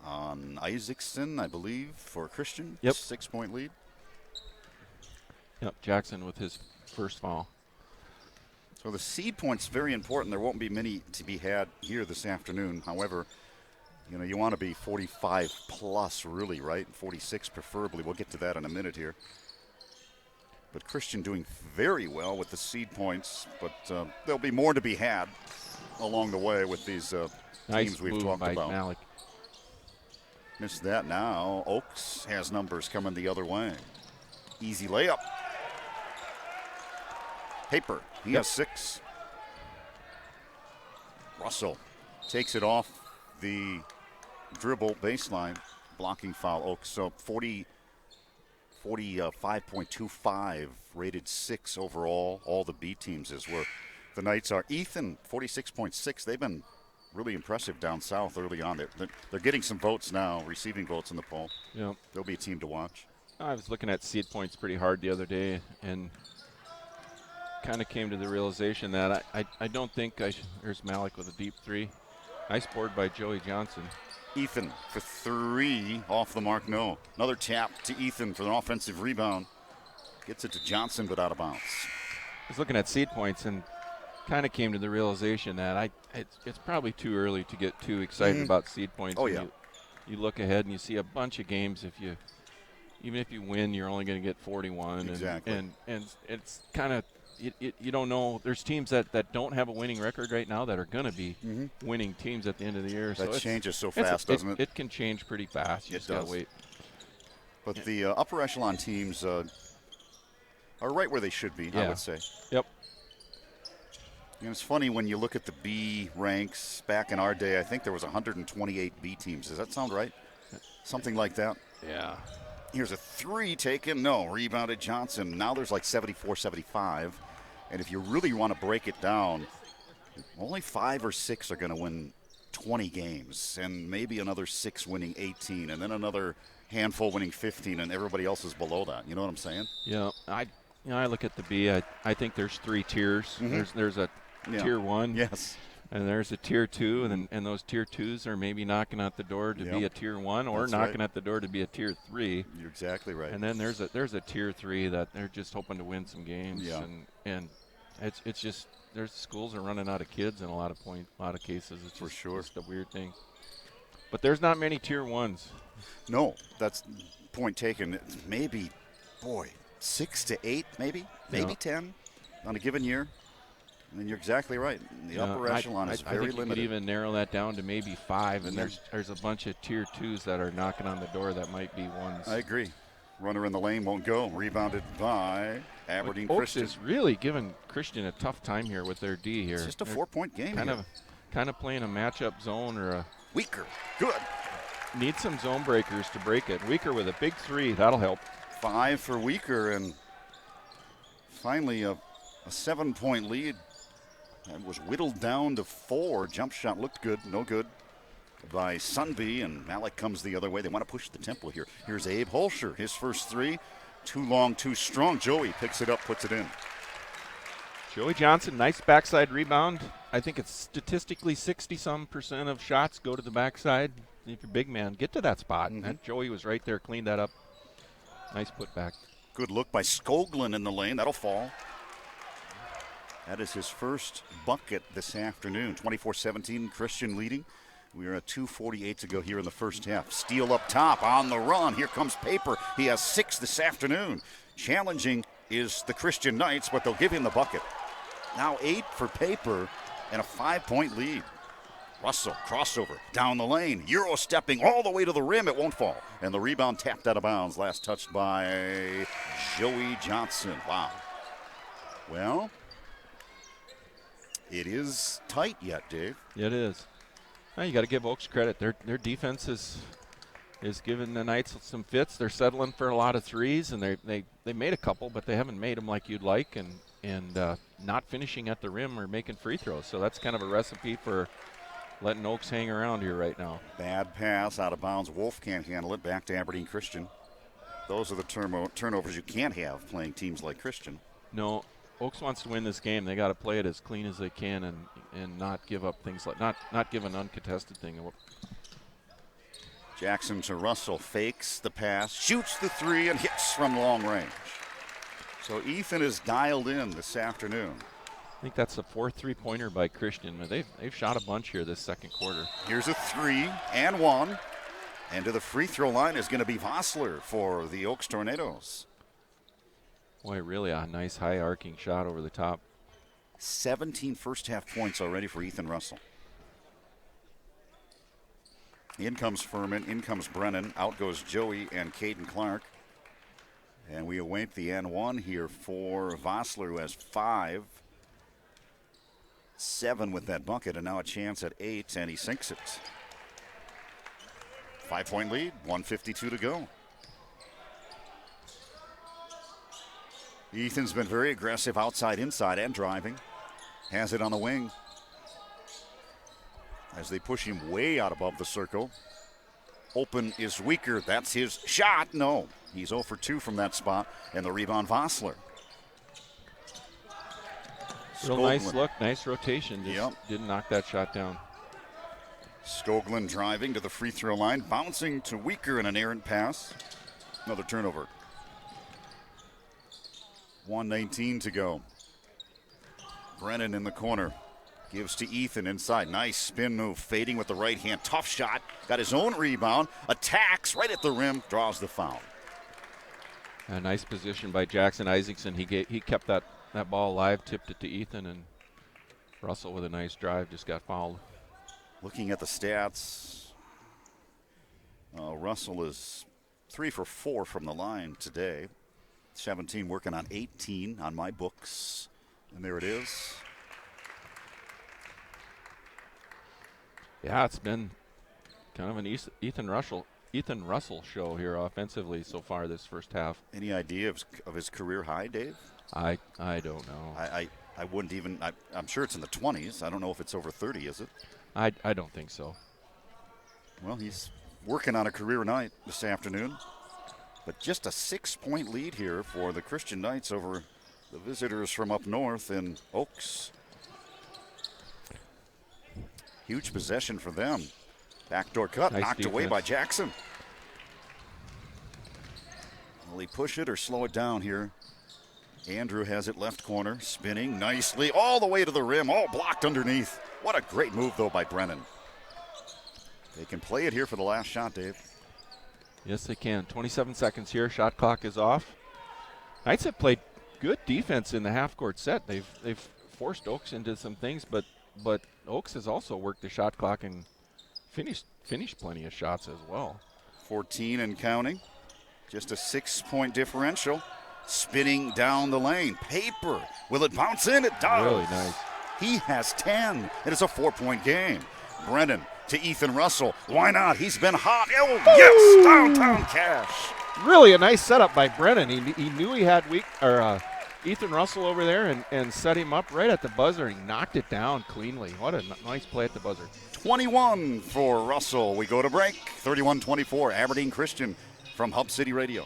on Isaacson, I believe, for Christian. Yep. 6-point lead. Yep, Jackson with his first foul. So the seed point's very important. There won't be many to be had here this afternoon. However, you know, you want to be 45 plus, really, right? 46 preferably. We'll get to that in a minute here. But Christian doing very well with the seed points, but there'll be more to be had along the way with these Nice teams we've move talked by about. Malik. Missed that now. Oaks has numbers coming the other way. Easy layup. Paper, he has 6. Russell takes it off the dribble baseline, blocking foul Oaks. So 45.25, rated 6 overall. All the B teams is where the Knights are. Ethan, 46.6. They've been really impressive down south early on. They're getting some votes now, receiving votes in the poll. Yep. They'll be a team to watch. I was looking at seed points pretty hard the other day and kind of came to the realization that I don't think there's Malik with a deep 3. Nice board by Joey Johnson. Ethan for 3, off the mark, no. Another tap to Ethan for an offensive rebound. Gets it to Johnson, but out of bounds. I was looking at seed points and kind of came to the realization that it's probably too early to get too excited about seed points. Oh, When yeah. You look ahead and you see a bunch of games. Even if you win, you're only going to get 41. Exactly. And it's kind of you don't know. There's teams that don't have a winning record right now that are going to be winning teams at the end of the year. That so changes so fast, doesn't it? It can change pretty fast. You It just got does. to wait. But the upper echelon teams are right where they should be, I Yeah. would say. Yep. You know, it's funny when you look at the B ranks back in our day. I think there was 128 B teams. Does that sound right? Something like that. Yeah. Here's a 3 taken. No, rebounded Johnson. Now there's like 74, 75. And if you really want to break it down, only 5 or 6 are going to win 20 games, and maybe another 6 winning 18, and then another handful winning 15, and everybody else is below that. You know what I'm saying? Yeah. I look at the B. I think there's 3 tiers. There's a tier 1. Yes. And there's a tier 2, and those tier 2s are maybe knocking at the door to be a tier 1, or That's knocking right. at the door to be a tier 3. You're exactly right. And then there's a tier 3 that they're just hoping to win some games. Yeah. And it's just there's schools are running out of kids in a lot of cases. It's For just, sure. just a weird thing. But there's not many tier 1s. No, that's point taken. Maybe, 6 to 8, maybe Yeah. 10 on a given year. And you're exactly right. The upper echelon is I very think you limited. could even narrow that down to maybe 5, and there's a bunch of tier 2s that are knocking on the door that might be 1s. I agree. Runner in the lane won't go. Rebounded by Aberdeen Oaks Christian. is really giving Christian a tough time here with their D here. It's just a They're 4-point game here. kind of playing a matchup zone or Weaker. Good. need some zone breakers to break it. Weaker with a big 3, that'll help. 5 for Weaker, and finally a 7-point lead. That was whittled down to 4. Jump shot looked good. No good by Sunby, and Malik comes the other way. They want to push the tempo here. Here's Abe Holscher, his first 3. Too long, too strong. Joey picks it up, puts it in. Joey Johnson, nice backside rebound. I think it's statistically 60-some% of shots go to the backside. If you're a big man, get to that spot. And Joey was right there, cleaned that up. Nice putback. Good look by Skoglund in the lane. That'll fall. That is his first bucket this afternoon. 24-17, Christian leading. We are at 2:48 to go here in the first half. Steele up top on the run. Here comes Paper. He has 6 this afternoon. Challenging is the Christian Knights, but they'll give him the bucket. Now 8 for Paper and a 5-point lead. Russell, crossover, down the lane. Euro stepping all the way to the rim. It won't fall. And the rebound tapped out of bounds. Last touched by Joey Johnson. Wow. Well, it is tight yet, Dave. It is. Well, you got to give Oaks credit. Their defense is giving the Knights some fits. They're settling for a lot of threes, and they made a couple, but they haven't made them like you'd like, and not finishing at the rim or making free throws. So that's kind of a recipe for letting Oaks hang around here right now. Bad pass out of bounds. Wolf can't handle it. Back to Aberdeen Christian. Those are the turnovers you can't have playing teams like Christian. No, Oaks wants to win this game. They got to play it as clean as they can and not give up things like not give an uncontested thing. Jackson to Russell, fakes the pass, shoots the three, and hits from long range. So Ethan is dialed in this afternoon. I think that's the fourth three-pointer by Christian. They've shot a bunch here this second quarter. Here's a 3 and 1. And to the free throw line is going to be Vossler for the Oaks Tornadoes. Boy, really a nice high arcing shot over the top. 17 first half points already for Ethan Russell. In comes Furman, in comes Brennan, out goes Joey and Caden Clark. And we await the N1 here for Vossler, who has 5. 7 with that bucket, and now a chance at 8, and he sinks it. 5-point lead, 1:52 to go. Ethan's been very aggressive outside, inside, and driving. Has it on the wing as they push him way out above the circle. Open is weaker. That's his shot. No, he's 0 for 2 from that spot, and the rebound Vossler. Real nice look, nice rotation. Yep. Didn't knock that shot down. Skoglund driving to the free throw line, bouncing to Weaker in an errant pass. Another turnover. 1:19 to go. Brennan in the corner. Gives to Ethan inside. Nice spin move, fading with the right hand. Tough shot. Got his own rebound. Attacks right at the rim. Draws the foul. A nice position by Jackson Isaacson. He kept that ball alive, tipped it to Ethan, and Russell with a nice drive just got fouled. Looking at the stats, Russell is 3 for 4 from the line today. 17 working on 18 on my books. And there it is. Yeah, it's been kind of an Ethan Russell show here offensively so far this first half. Any idea of his career high, Dave? I don't know. I wouldn't even, I'm sure it's in the 20s. I don't know if it's over 30, is it? I don't think so. Well, he's working on a career night this afternoon. But just a 6-point lead here for the Christian Knights over the visitors from up north in Oaks. Huge possession for them. Backdoor cut, nice knocked defense. away by Jackson. Will he push it or slow it down here? Andrew has it left corner, spinning nicely all the way to the rim, all blocked underneath. What a great move, though, by Brennan. They can play it here for the last shot, Dave. Yes, they can. 27 seconds here. Shot clock is off. Knights have played good defense in the half-court set. They've forced Oaks into some things, but Oaks has also worked the shot clock and finished plenty of shots as well. 14 and counting. Just a 6-point differential. Spinning down the lane. Paper. Will it bounce in? It does. Really nice. He has 10. And it's a 4-point game. Brennan to Ethan Russell. Why not? He's been hot. Oh, yes! Downtown cash. Really a nice setup by Brennan. He knew he had Ethan Russell over there and set him up right at the buzzer. He knocked it down cleanly. What a nice play at the buzzer. 21 for Russell. We go to break. 31-24. Aberdeen Christian from Hub City Radio.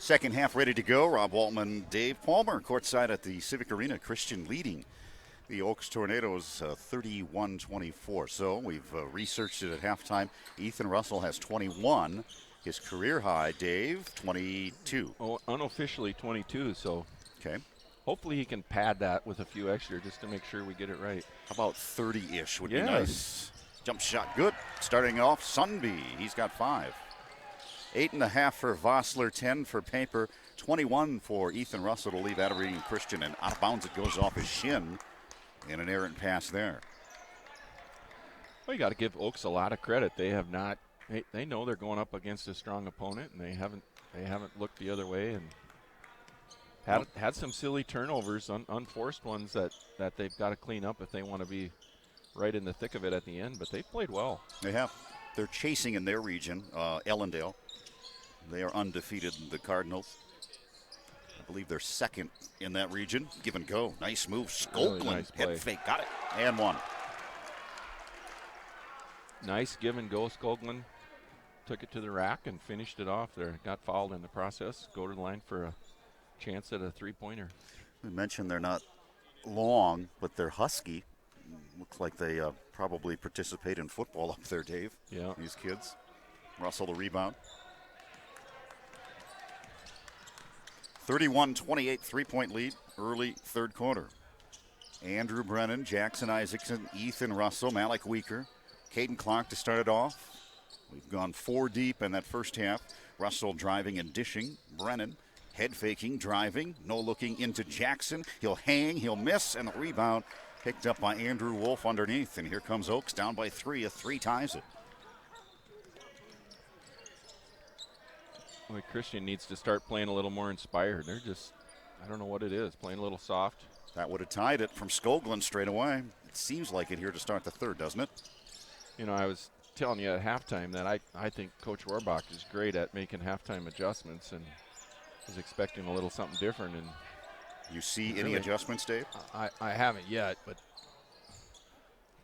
Second half ready to go. Rob Waltman, Dave Palmer, courtside at the Civic Arena. Christian leading the Oaks Tornadoes 31-24. So we've researched it at halftime. Ethan Russell has 21. His career high, Dave, 22. Oh, unofficially 22, so Okay. hopefully he can pad that with a few extra just to make sure we get it right. How about 30-ish would Yes. be nice. Jump shot good. Starting off, Sunby. He's got 5. 8.5 for Vossler, 10 for Paper, 21 for Ethan Russell to leave Aberdeen Christian, and out of bounds it goes off his shin in an errant pass there. Well, you got to give Oaks a lot of credit. They have not. They know they're going up against a strong opponent, and they haven't looked the other way and had some silly turnovers, unforced ones that they've got to clean up if they want to be right in the thick of it at the end. But they've played well. They have. They're chasing in their region, Ellendale. They are undefeated, the Cardinals. I believe they're second in that region. Give and go. Nice move. Skoglund. Really nice play. Head fake. Got it. And one. Nice give and go. Skoglund took it to the rack and finished it off there. Got fouled in the process. Go to the line for a chance at a three-pointer. We mentioned they're not long, but they're husky. Looks like they probably participate in football up there, Dave. Yeah. These kids. Russell the rebound. 31-28 three-point lead, early third quarter. Andrew Brennan, Jackson Isaacson, Ethan Russell, Malik Weaker, Caden Clark to start it off. We've gone 4 deep in that first half. Russell driving and dishing. Brennan head faking, driving, no looking into Jackson. He'll hang, he'll miss, and the rebound picked up by Andrew Wolf underneath. And here comes Oaks down by 3. A 3 ties it. Well, Christian needs to start playing a little more inspired. They're just, I don't know what it is, playing a little soft. That would have tied it from Skoglund straight away. It seems like it here to start the third, doesn't it? You know, I was telling you at halftime that I think Coach Rohrbach is great at making halftime adjustments, and was expecting a little something different. And You see any Really? adjustments, Dave? I haven't yet, but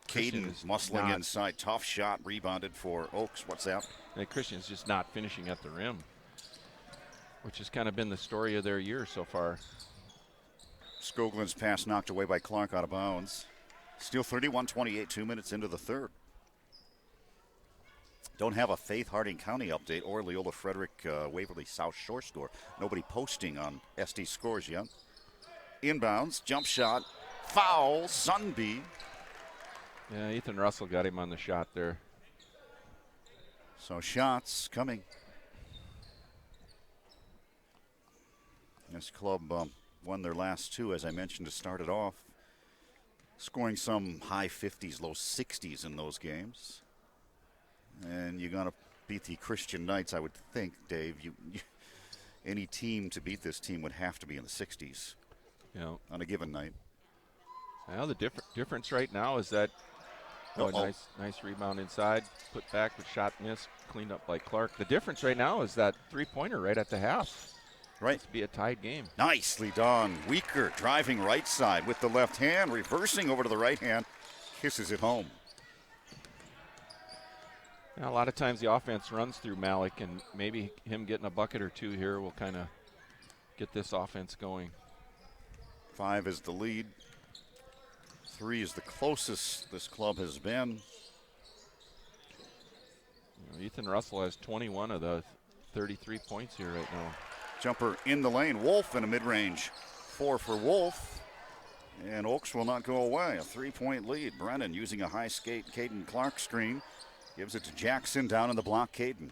Christian Caden is muscling not- inside. Tough shot, rebounded for Oaks. What's that? Christian's just not finishing at the rim, which has kind of been the story of their year so far. Skoglund's pass knocked away by Clark out of bounds. Still 31-28, 2 minutes into the third. Don't have a Faith Harding County update or Leola Frederick Waverly South Shore score. Nobody posting on SD scores yet. Inbounds, jump shot, foul, Sunby. Yeah, Ethan Russell got him on the shot there. So shots coming. This club won their last 2, as I mentioned, to start it off. Scoring some high 50s, low 60s in those games. And you're going to beat the Christian Knights, I would think, Dave. Any team to beat this team would have to be in the 60s on a given night. Well, the difference right now is that nice rebound inside, put back with shot miss, cleaned up by Clark. The difference right now is that three-pointer right at the half. Right. It's be a tied game. Nicely done. Weaker driving right side with the left hand, reversing over to the right hand, kisses it home. Now, a lot of times the offense runs through Malik, and maybe him getting a bucket or two here will kind of get this offense going. 5 is the lead. 3 is the closest this club has been. You know, Ethan Russell has 21 of the 33 points here right now. Jumper in the lane. Wolf in a mid-range. 4 for Wolf. And Oaks will not go away. A 3-point lead. Brennan using a high skate Caden Clark screen. Gives it to Jackson down in the block. Caden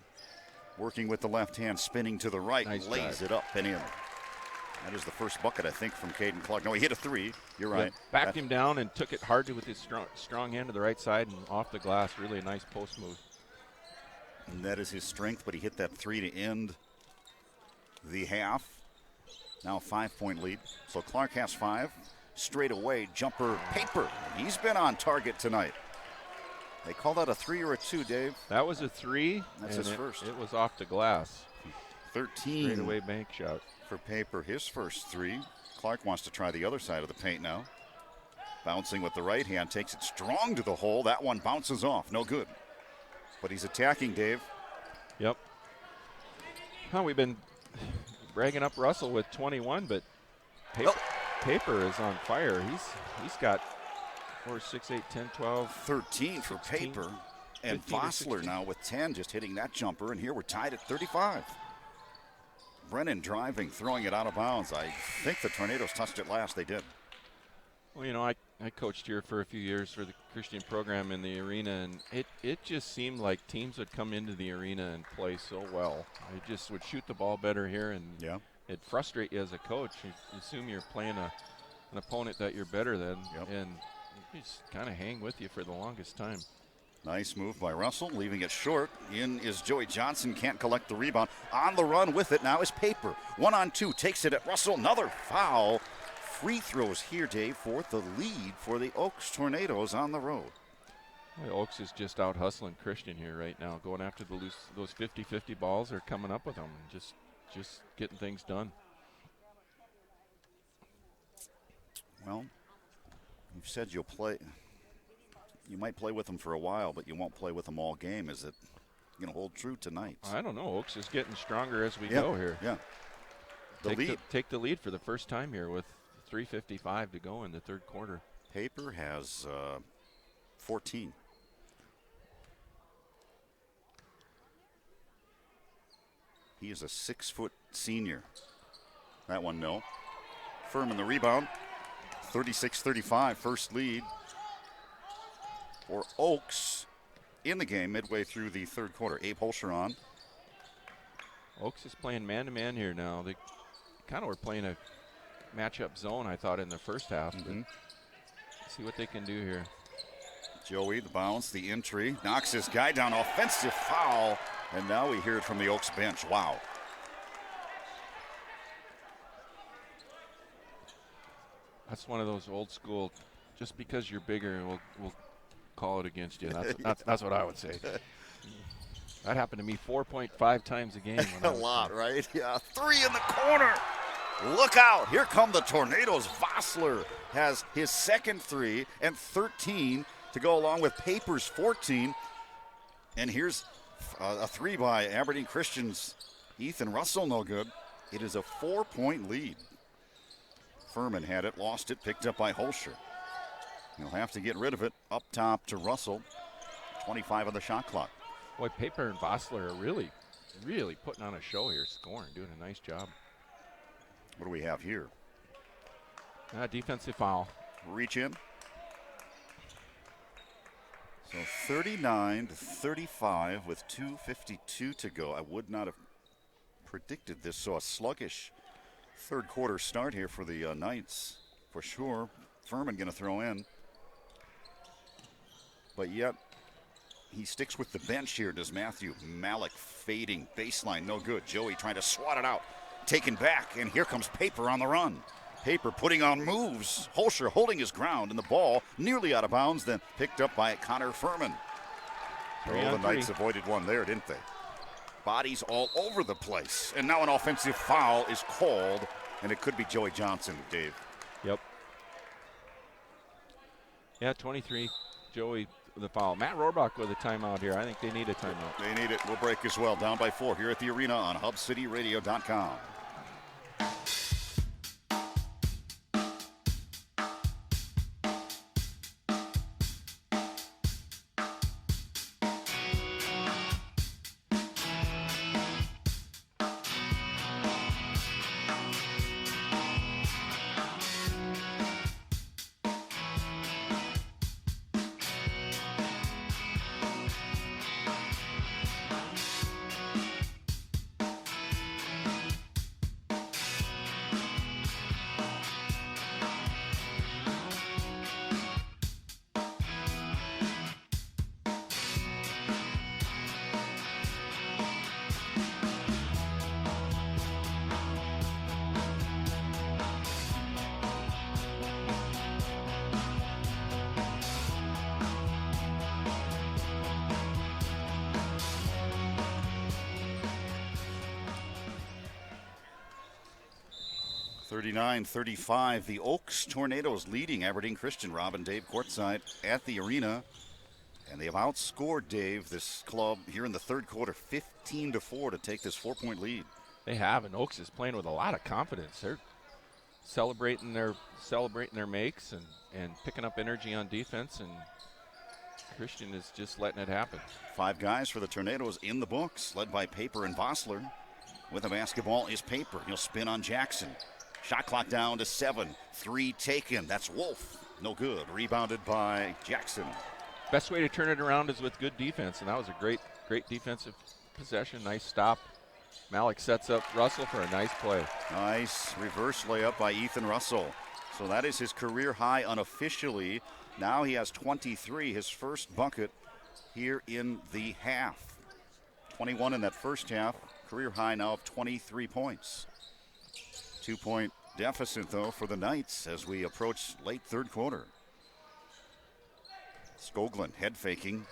working with the left hand, spinning to the right. Nice lays drive. it up and in. That is the first bucket, I think, from Caden Clark. No, he hit a 3. You're right. Backed him down and took it hard with his strong hand to the right side and off the glass. Really a nice post move. And that is his strength, but he hit that 3 to end the half. Now a 5-point lead. So Clark has 5. Straight away, jumper Paper. He's been on target tonight. They call that a 3 or a 2, Dave? That was a 3. That's and his first. It was off the glass. 13 Straight away bank shot. for Paper, his first 3. Clark wants to try the other side of the paint now. Bouncing with the right hand, takes it strong to the hole. That one bounces off, no good. But he's attacking, Dave. Yep. Well, we've been bragging up Russell with 21, but Paper is on fire. He's got 4, 6, 8, 10, 12. 13 for 16, Paper. And 15 or Vossler 16. now with 10, just hitting that jumper. And here we're tied at 35. Brennan driving, throwing it out of bounds. I think the Tornadoes touched it last. They did. Well, you know, I coached here for a few years for the Christian program in the arena, and it just seemed like teams would come into the arena and play so well. They just would shoot the ball better here, and it'd frustrate you as a coach. You assume you're playing an opponent that you're better than, and you just kind of hang with you for the longest time. Nice move by Russell, leaving it short. In is Joey Johnson, can't collect the rebound. On the run with it now is Paper. 1-on-2, takes it at Russell, another foul. Free throws here, Dave, for the lead for the Oaks Tornadoes on the road. Well, Oaks is just out hustling Christian here right now, going after those 50-50 balls. They're coming up with them and just getting things done. Well, you've said you'll play. You might play with them for a while, but you won't play with them all game. Is it going to hold true tonight? I don't know. Oaks is getting stronger as we go here. Yeah. Take the lead for the first time here with 3:55 to go in the third quarter. Paper has 14. He is a 6-foot senior. That one, no. Furman the rebound. 36-35, first lead for Oaks in the game midway through the third quarter. Abe Holscher on. Oaks is playing man-to-man here now. They kind of were playing a matchup zone, I thought, in the first half. But see what they can do here. Joey, the bounce, the entry, knocks his guy down, offensive foul, and now we hear it from the Oaks bench. Wow. That's one of those old school, just because you're bigger, we'll call it against you. That's what I would say. That happened to me 4.5 times a game. A lot, right? Yeah, 3 in the corner. Look out. Here come the Tornadoes. Vossler has his second 3 and 13 to go along with Paper's 14. And here's a 3 by Aberdeen Christian's Ethan Russell, no good. It is a 4-point lead. Furman had it, lost it, picked up by Holscher. He'll have to get rid of it. Up top to Russell. 25 on the shot clock. Boy, Paper and Vossler are really, really putting on a show here, scoring, doing a nice job. What do we have here? Defensive foul. Reach in. So 39-35 with 2:52 to go. I would not have predicted this. So a sluggish third quarter start here for the Knights. For sure. Furman going to throw in. But yet, he sticks with the bench here, does Matthew. Malik fading, baseline, no good. Joey trying to swat it out, taken back, and here comes Paper on the run. Paper putting on moves. Holscher holding his ground, and the ball nearly out of bounds, then picked up by Connor Furman. The Knights avoided one there, didn't they? Bodies all over the place. And now an offensive foul is called, and it could be Joey Johnson, Dave. Yep. Yeah, 23, Joey, the foul. Matt Rohrbach with a timeout here. I think they need a timeout. They need it. We'll break as well. Down by 4 here at the arena on HubCityRadio.com. (39-35), the Oaks Tornadoes leading Aberdeen Christian. Rob and Dave courtside at the arena. And they have outscored, Dave, this club here in the third quarter, 15-4 to take this 4-point lead. They have, and Oaks is playing with a lot of confidence. They're celebrating their makes and picking up energy on defense, and Christian is just letting it happen. 5 guys for the Tornadoes in the books, led by Paper and Vossler. With the basketball is Paper. He'll spin on Jackson. Shot clock down to 7. 3 taken. That's Wolf. No good. Rebounded by Jackson. Best way to turn it around is with good defense, and that was a great defensive possession. Nice stop. Malik sets up Russell for a nice play. Nice reverse layup by Ethan Russell. So that is his career high unofficially. Now he has 23, his first bucket here in the half. 21 in that first half. Career high now of 23 points. 2-point deficit, though, for the Knights as we approach late third quarter. Skoglund head faking.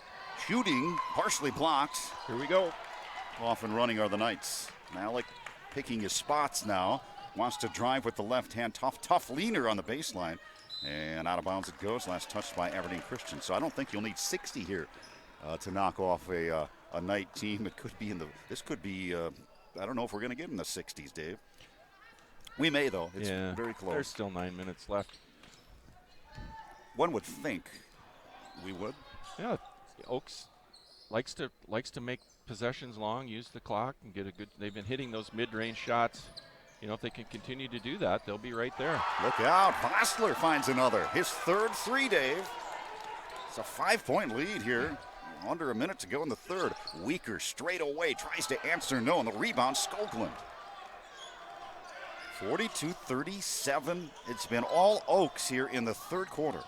Shooting, partially blocked. Here we go. Off and running are the Knights. Malik picking his spots now. Wants to drive with the left hand. Tough leaner on the baseline. And out of bounds it goes. Last touched by Aberdeen Christian. So I don't think you'll need 60 here to knock off a Knight team. It could be this could be, I don't know if we're going to get in the 60s, Dave. We may, though. It's very close. There's still 9 minutes left. One would think we would. Yeah, Oaks likes to make possessions long, use the clock, and get a good. They've been hitting those mid-range shots. You know, if they can continue to do that, they'll be right there. Look out. Vossler finds another. His third 3, Dave. It's a 5-point lead here. Under a minute to go in the third. Weaker straight away. Tries to answer no. And the rebound, Skoglund. 42-37. It's been all Oaks here in the third quarter.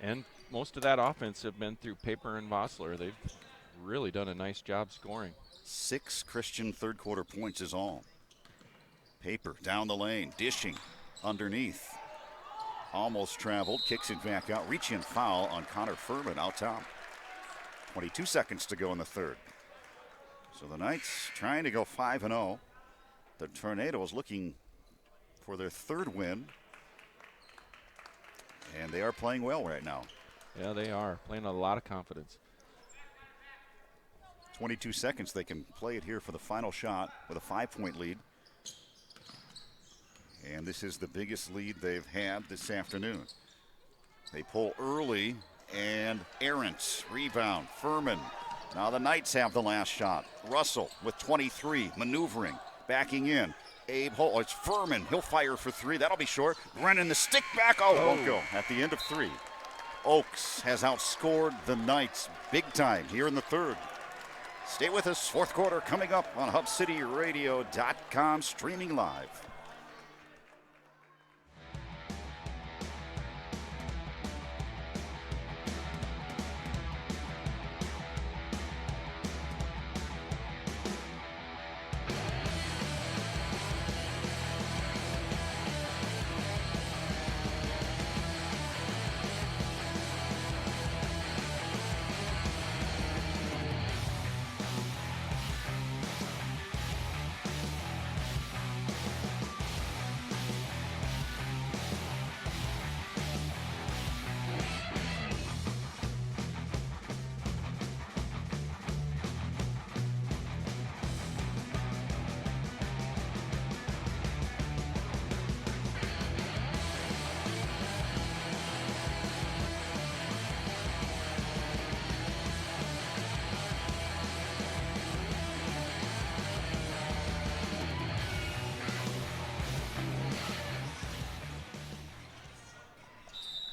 And most of that offense have been through Paper and Vossler. They've really done a nice job scoring. 6 Christian third quarter points is all. Paper down the lane, dishing underneath. Almost traveled, kicks it back out. Reach in foul on Connor Furman out top. 22 seconds to go in the third. So the Knights trying to go 5-0. The Tornadoes looking for their third win. And they are playing well right now. Yeah, they are. Playing a lot of confidence. 22 seconds, they can play it here for the final shot with a 5-point lead. And this is the biggest lead they've had this afternoon. They pull early and errant. Rebound, Furman. Now the Knights have the last shot. Russell with 23, maneuvering, backing in. Abe Holt, it's Furman. He'll fire for 3. That'll be short. Brennan, the stick back. Won't go at the end of 3. Oaks has outscored the Knights big time here in the third. Stay with us. Fourth quarter coming up on HubCityRadio.com, streaming live.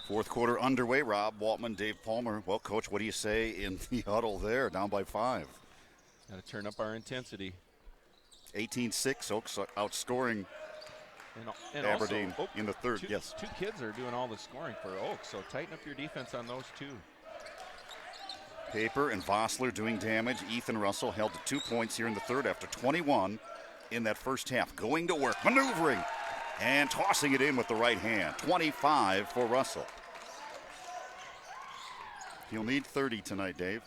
Fourth quarter underway. Rob Waltman, Dave Palmer. Well, Coach, what do you say in the huddle there? Down by 5. Got to turn up our intensity. 18-6. Oaks outscoring and Aberdeen also, in the third. Yes. 2 kids are doing all the scoring for Oaks, so tighten up your defense on those 2. Paper and Vossler doing damage. Ethan Russell held to 2 points here in the third after 21 in that first half. Going to work, maneuvering, and tossing it in with the right hand. 25 for Russell. He'll need 30 tonight, Dave.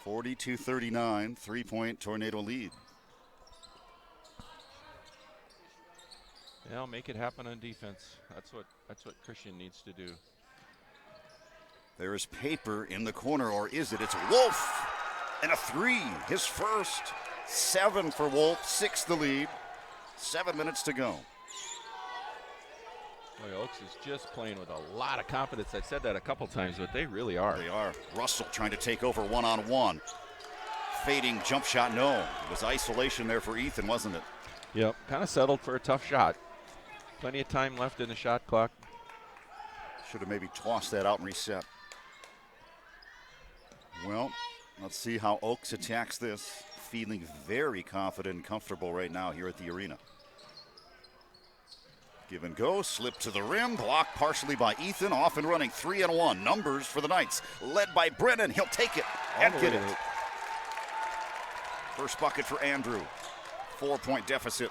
42-39, 3-point Tornado lead. Yeah, make it happen on defense. That's what Christian needs to do. There's Paper in the corner, or is it? It's Wolf. And a 3, his first. 7 for Wolf, 6 the lead. 7 minutes to go. Boy, Oaks is just playing with a lot of confidence. I've said that a couple times, but they really are. They are. Russell trying to take over one-on-one. Fading jump shot, no. It was isolation there for Ethan, wasn't it? Yep, kind of settled for a tough shot. Plenty of time left in the shot clock. Should have maybe tossed that out and reset. Well, let's see how Oaks attacks this. Feeling very confident and comfortable right now here at the arena. Give and go, slip to the rim, blocked partially by Ethan, off and running, 3-1. Numbers for the Knights, led by Brennan. He'll take it and get it. First bucket for Andrew. 4-point deficit.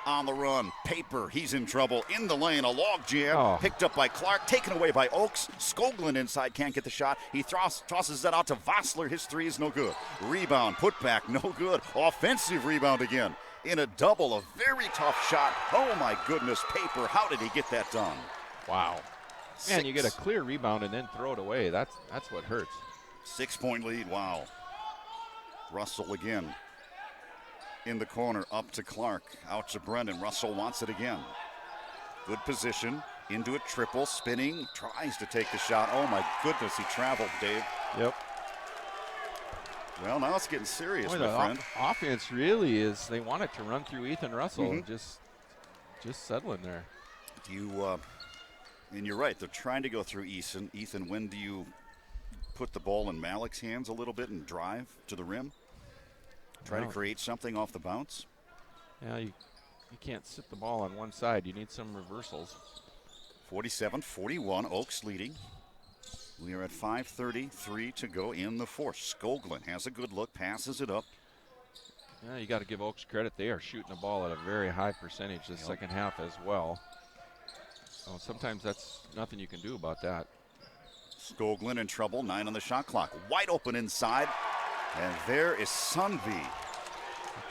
On the run, Paper, he's in trouble. In the lane, a log jam. Picked up by Clark, taken away by Oaks. Skoglund inside, can't get the shot. He tosses that out to Vossler. His 3 is no good. Rebound, put back, no good. Offensive rebound again. In a double, a very tough shot. Oh my goodness, Paper, how did he get that done? Wow. 6. Man, you get a clear rebound and then throw it away. That's what hurts. 6-point lead, wow. Russell again. In the corner, up to Clark, out to Brennan. Russell wants it again. Good position, into a triple, spinning, tries to take the shot. Oh my goodness, he traveled, Dave. Yep. Well, now it's getting serious, Boy, my the friend. offense really is, they want it to run through Ethan Russell. Just settling there. Do you, and you're right, they're trying to go through Ethan. Ethan, when do you put the ball in Malik's hands a little bit and drive to the rim? Try to create something off the bounce? Yeah, you can't sit the ball on one side. You need some reversals. 47-41, Oaks leading. We are at 5:33 to go in the fourth. Skoglund has a good look, passes it up. Yeah, you got to give Oaks credit. They are shooting the ball at a very high percentage this second half as well. So sometimes that's nothing you can do about that. Skoglund in trouble, 9 on the shot clock. Wide open inside, and there is Sundby.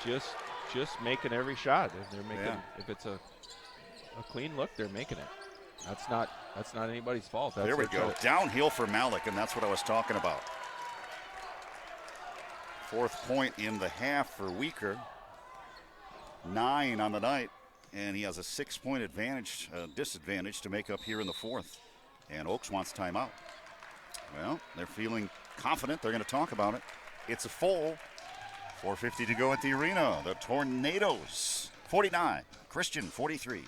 Just making every shot. If they're making, if it's a clean look, they're making it. That's not anybody's fault. That's there we go. Downhill for Malik, and that's what I was talking about. 4th point in the half for Weaker. 9 on the night, and he has a 6-point disadvantage to make up here in the 4th. And Oaks wants timeout. Well, they're feeling confident. They're going to talk about it. It's a full. 4:50 to go at the arena. The Tornadoes 49, Christian 43.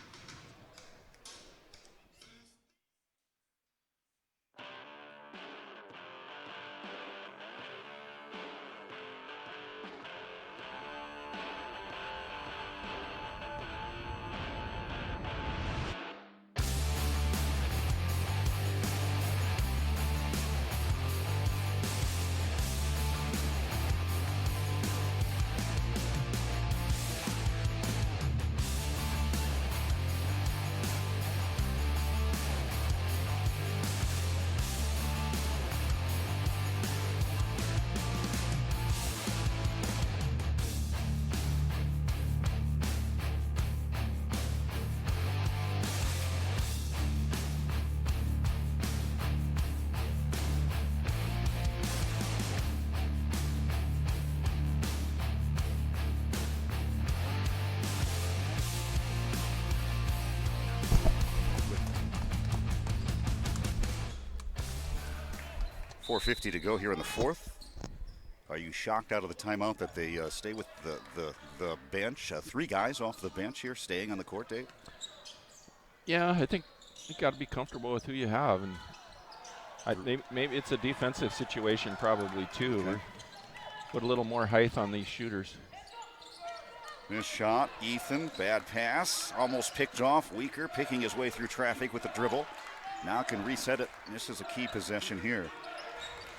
.450 to go here in the 4th. Are you shocked out of the timeout that they stay with the bench? 3 guys off the bench here staying on the court, Dave? Yeah, I think you got to be comfortable with who you have, and maybe it's a defensive situation probably too. Okay. Put a little more height on these shooters. This shot, Ethan, bad pass, almost picked off. Weaker picking his way through traffic with the dribble. Now can reset it. This is a key possession here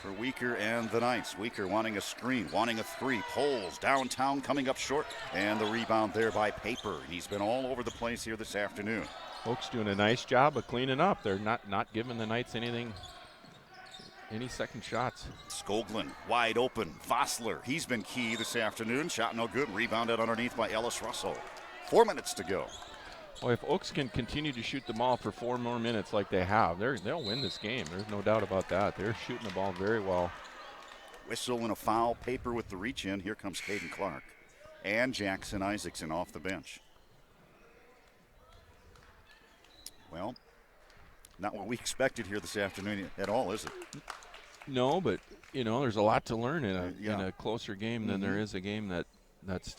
for Weaker and the Knights. Weaker wanting a screen, wanting a 3, pulls downtown, coming up short, and the rebound there by Paper. He's been all over the place here this afternoon. Oaks doing a nice job of cleaning up. They're not giving the Knights any second shots. Skoglund wide open. Vossler, he's been key this afternoon. Shot no good. Rebounded underneath by Ellis Russell. 4 minutes to go. Well, if Oaks can continue to shoot the ball for 4 more minutes like they have, they'll win this game. There's no doubt about that. They're shooting the ball very well. Whistle and a foul. Paper with the reach in. Here comes Caden Clark and Jackson Isaacson off the bench. Well, not what we expected here this afternoon at all, is it? No, but there's a lot to learn in a Yeah. in a closer game than there is a game that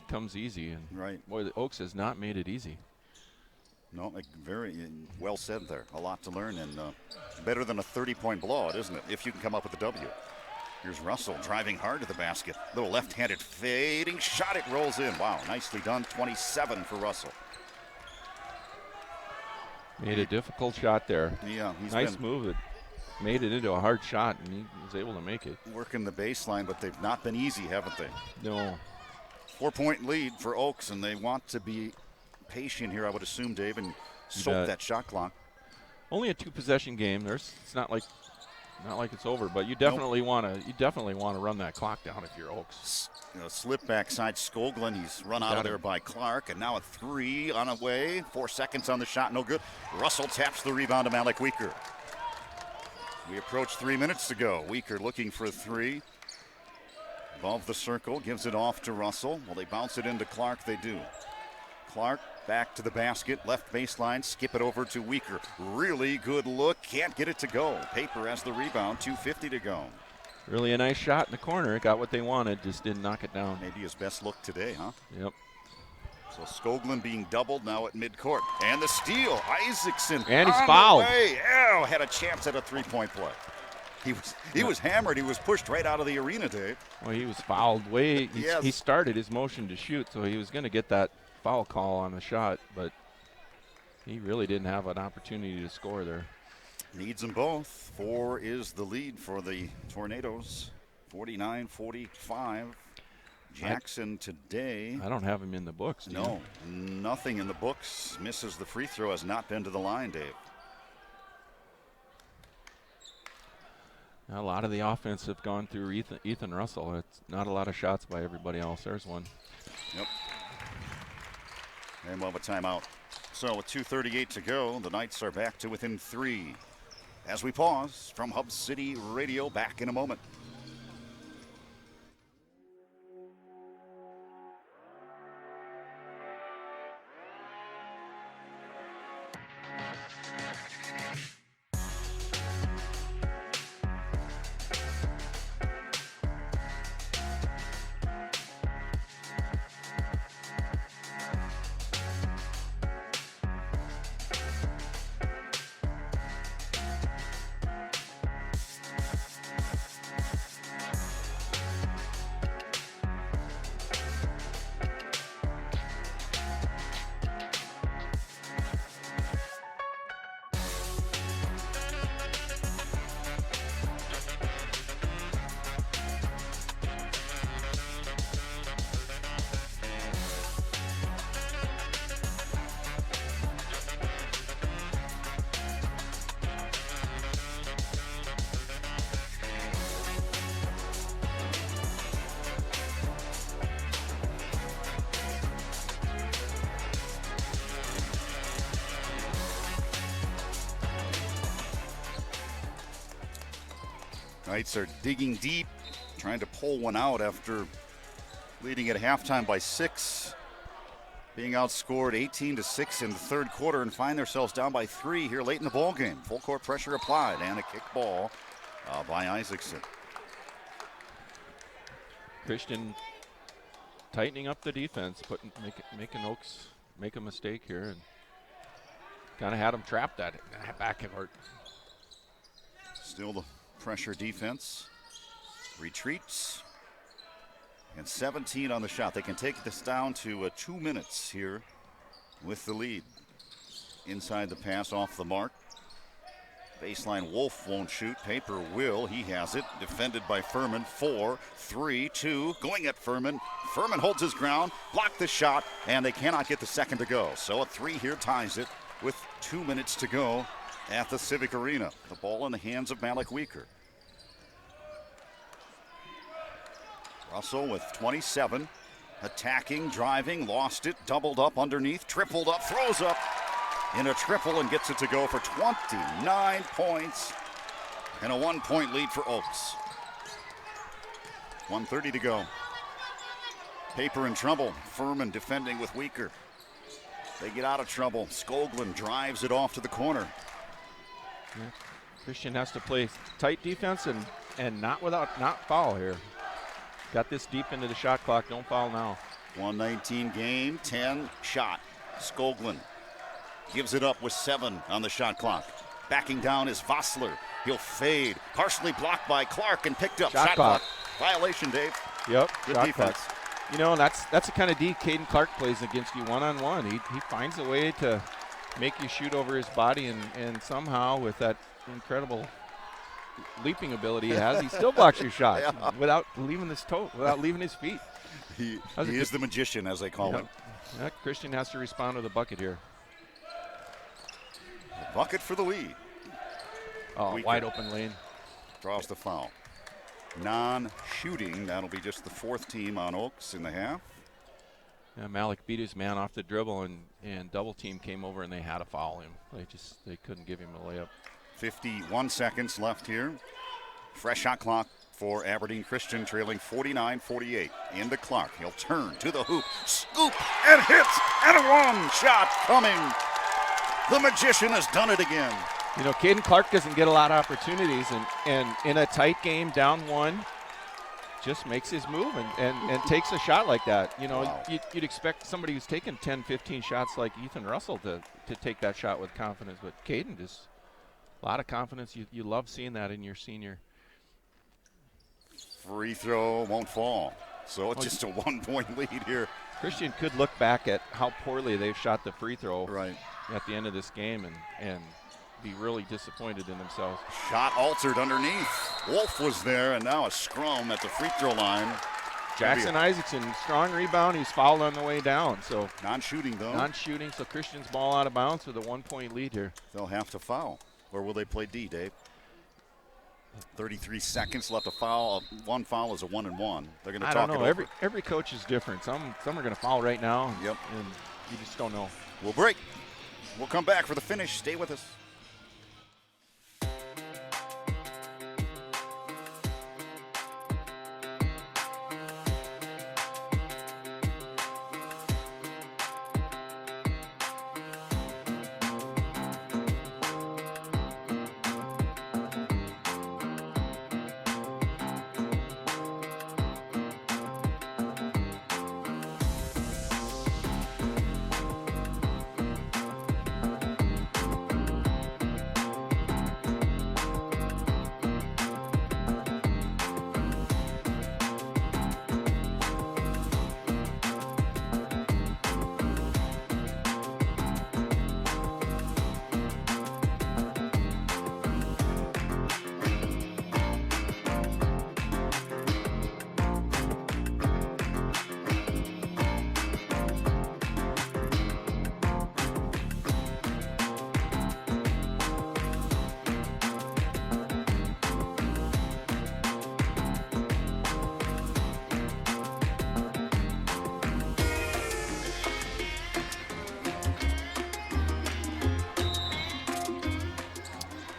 comes easy. And Right. boy, the Oaks has not made it easy. No, very well said there. A lot to learn, and better than a 30-point blowout, isn't it? If you can come up with a W. Here's Russell driving hard to the basket. Little left-handed fading shot. It rolls in. Wow, nicely done. 27 for Russell. Made a difficult shot there. Yeah, he's Nice been move. It made it into a hard shot, and he was able to make it. working the baseline, but they've not been easy, haven't they? No. 4-point lead for Oaks, and they want to be patient here, I would assume, Dave, and soak bet. that shot clock. Only a 2-possession game. It's not like it's over, but you definitely want to run that clock down if you're Oaks. Slip backside Skoglund. He's run out of there by Clark, and now a 3 on a way. 4 seconds on the shot, no good. Russell taps the rebound to Malik Weeker. We approach 3 minutes to go. Weeker looking for a 3. Above the circle, gives it off to Russell. Well, they bounce it into Clark, they do. Clark back to the basket, left baseline, skip it over to Weeker. Really good look, can't get it to go. Paper has the rebound, 2:50 to go. Really a nice shot in the corner. It got what they wanted, just didn't knock it down. Maybe his best look today, huh? Yep. So Skoglund being doubled now at midcourt. And the steal, Isaacson. And he's on the fouled. way. Ew, had a chance at a 3-point play. He was hammered. He was pushed right out of the arena, Dave. Well, he was fouled way. Yes. He started his motion to shoot, so he was going to get that foul call on the shot, but he really didn't have an opportunity to score there. Needs them both. 4 is the lead for the Tornadoes. 49-45. Jackson today. I don't have him in the books. Do you? No, nothing in the books. Misses the free throw, has not been to the line, Dave. A lot of the offense have gone through Ethan Russell. It's not a lot of shots by everybody else. There's one. Yep. And we'll have a timeout. So with 2:38 to go, the Knights are back to within 3. As we pause from Hub City Radio, back in a moment. Knights are digging deep, trying to pull one out after leading at halftime by 6. Being outscored 18-6 in the third quarter and find themselves down by 3 here late in the ball game. Full court pressure applied and a kick ball by Isaacson. Christian tightening up the defense, making Oaks make a mistake here, and kind of had him trapped at it. Backcourt. Still the pressure defense. Retreats. And 17 on the shot. They can take this down to 2 minutes here with the lead. Inside the pass off the mark. Baseline, Wolf won't shoot. Paper will. He has it. Defended by Furman. 4, 3, 2. Going at Furman. Furman holds his ground. Blocked the shot. And they cannot get the second to go. So a 3 here ties it with 2 minutes to go at the Civic Arena. The ball in the hands of Malik Weeker. Russell with 27. Attacking, driving, lost it, doubled up underneath, tripled up, throws up. in a triple and gets it to go for 29 points and a 1-point lead for Oaks. 1:30 to go. Paper in trouble. Furman defending with Weaker. They get out of trouble. Skoglund drives it off to the corner. Yeah. Christian has to play tight defense and not foul here. Got this deep into the shot clock. Don't foul now. 119 game, 10 shot. Skoglund gives it up with 7 on the shot clock. Backing down is Vossler. He'll fade. Partially blocked by Clark and picked up. Shot clock. Violation, Dave. Yep. Good shot defense. Clock. You know, that's the kind of D Caden Clark plays against you one-on-one. He finds a way to make you shoot over his body, and somehow with that incredible leaping ability he has, he still blocks your shot without leaving his feet. He is the magician, as they call him. Yeah, Christian has to respond with a bucket here. A bucket for the lead. Oh, Weaker. wide open lane. Draws the foul. Non-shooting. That'll be just the 4th team on Oaks in the half. Yeah, Malik beat his man off the dribble, and double team came over and they had to foul him. They couldn't give him a layup. 51 seconds left here. Fresh shot clock for Aberdeen Christian, trailing 49-48. Into Clark. He'll turn to the hoop. Scoop and hits. And a one shot coming. The magician has done it again. You know, Caden Clark doesn't get a lot of opportunities, and in a tight game, down 1, just makes his move and takes a shot like that. You know, Wow. you'd expect somebody who's taken 10, 15 shots like Ethan Russell to take that shot with confidence, but Caden just a lot of confidence. You love seeing that in your senior. Free throw won't fall. So it's just a 1-point lead here. Christian could look back at how poorly they've shot the free throw Right. at the end of this game and be really disappointed in themselves. Shot altered underneath. Wolf was there, and now a scrum at the free throw line. Jackson Isaacson, strong rebound. He's fouled on the way down. So Non-shooting, though. non-shooting. So Christian's ball out of bounds with a 1-point lead here. They'll have to foul. Or will they play D, Dave? 33 seconds left to foul. One foul is a 1-and-1. They're going to I talk don't it know. over. Every coach is different. Some are going to foul right now. Yep. And you just don't know. We'll break. We'll come back for the finish. Stay with us.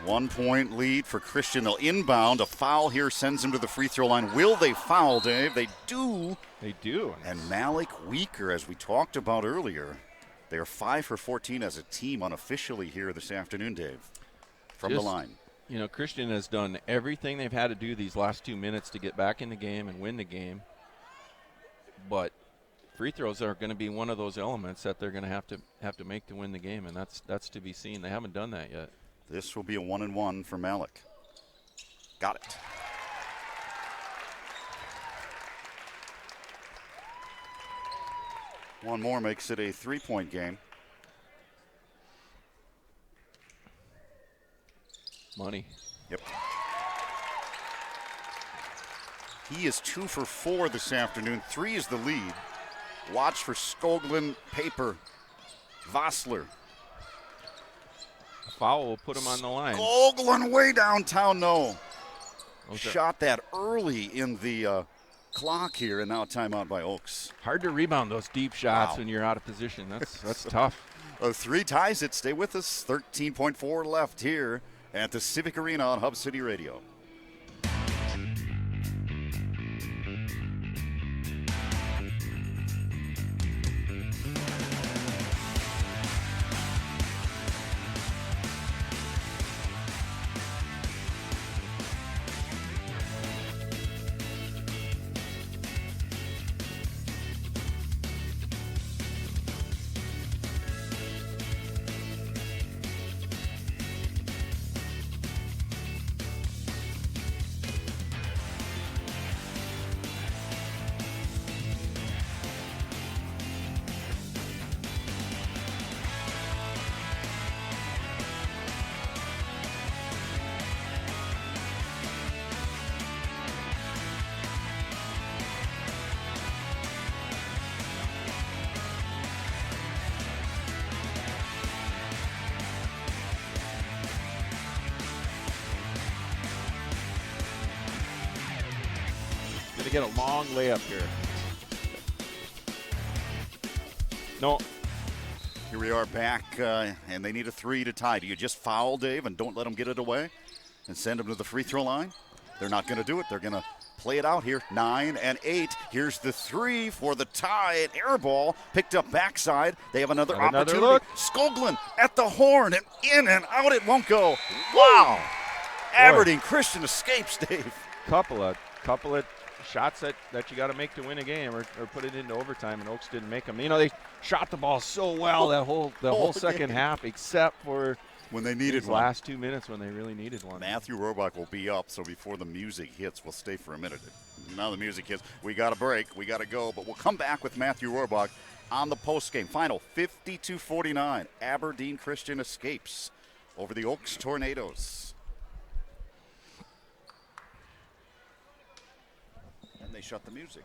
One-point lead for Christian. They'll inbound. A foul here sends them to the free throw line. Will they foul, Dave? They do. They do. And Malik Weaker, as we talked about earlier, they are 5 for 14 as a team unofficially here this afternoon, Dave, from the line. You know, Christian has done everything they've had to do these last 2 minutes to get back in the game and win the game. But free throws are going to be one of those elements that they're going to have to make to win the game, and that's to be seen. They haven't done that yet. This will be a 1-and-1 for Malik. Got it. One more makes it a 3-point game. Money. Yep. He is 2 for 4 this afternoon. 3 is the lead. Watch for Skoglund, Paper, Vossler. Foul will put him on the line. Skoglund way downtown, no. Okay. Shot that early in the clock here, and now a timeout by Oaks. Hard to rebound those deep shots Wow. when you're out of position. That's tough. 3 ties it. Stay with us. 13.4 left here at the Civic Arena on Hub City Radio. Gonna get a long layup here. No. Here we are back, and they need a 3 to tie. Do you just foul, Dave, and don't let them get it away and send them to the free throw line? They're not going to do it. They're going to play it out here. 9 and 8. Here's the 3 for the tie. An air ball picked up backside. They have another opportunity. Look. Skoglund at the horn, and in and out it won't go. Wow. Aberdeen Christian escapes, Dave. Couple of shots that you got to make to win a game, or put it into overtime, and Oaks didn't make them. You know, they shot the ball so well that whole second half, except for when they needed these one. last 2 minutes when they really needed one. Matthew Rohrbach will be up, so before the music hits, we'll stay for a minute. Now the music hits. We got a break. We got to go, but we'll come back with Matthew Rohrbach on the postgame. Final 52-49. Aberdeen Christian escapes over the Oaks Tornadoes. And they shut the music.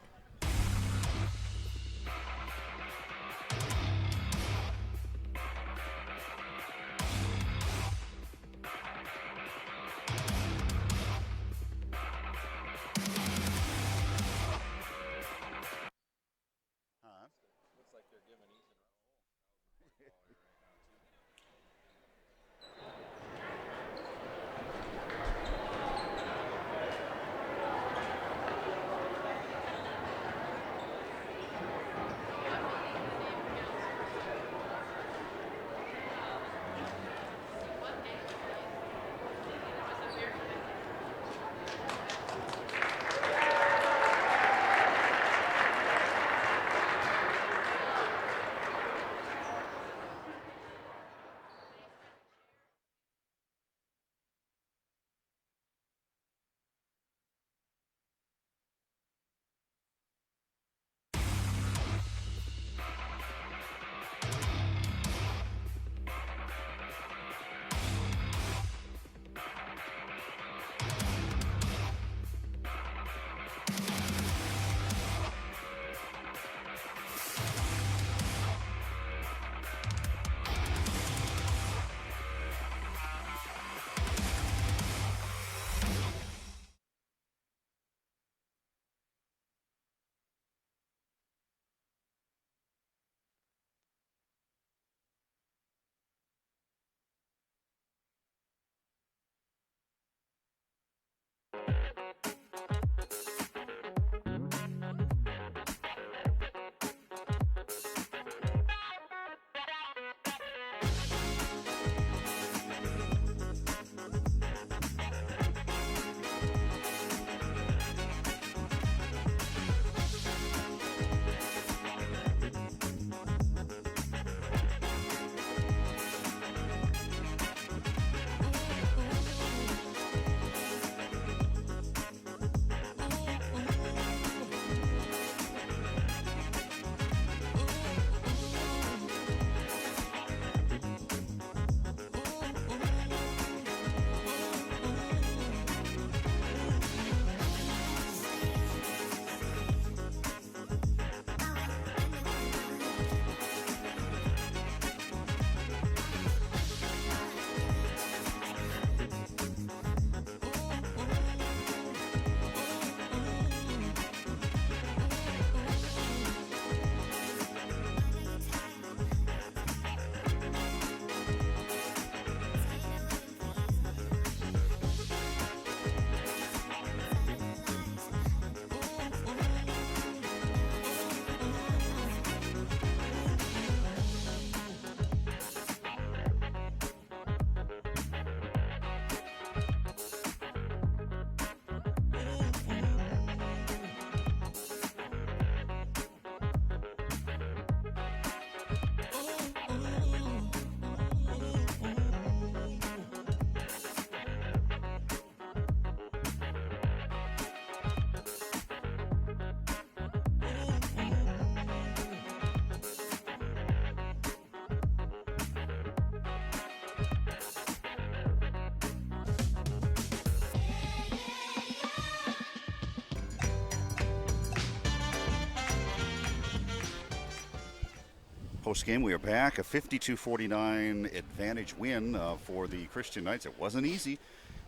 Post game, we are back. A 52-49 advantage win for the Christian Knights. It wasn't easy.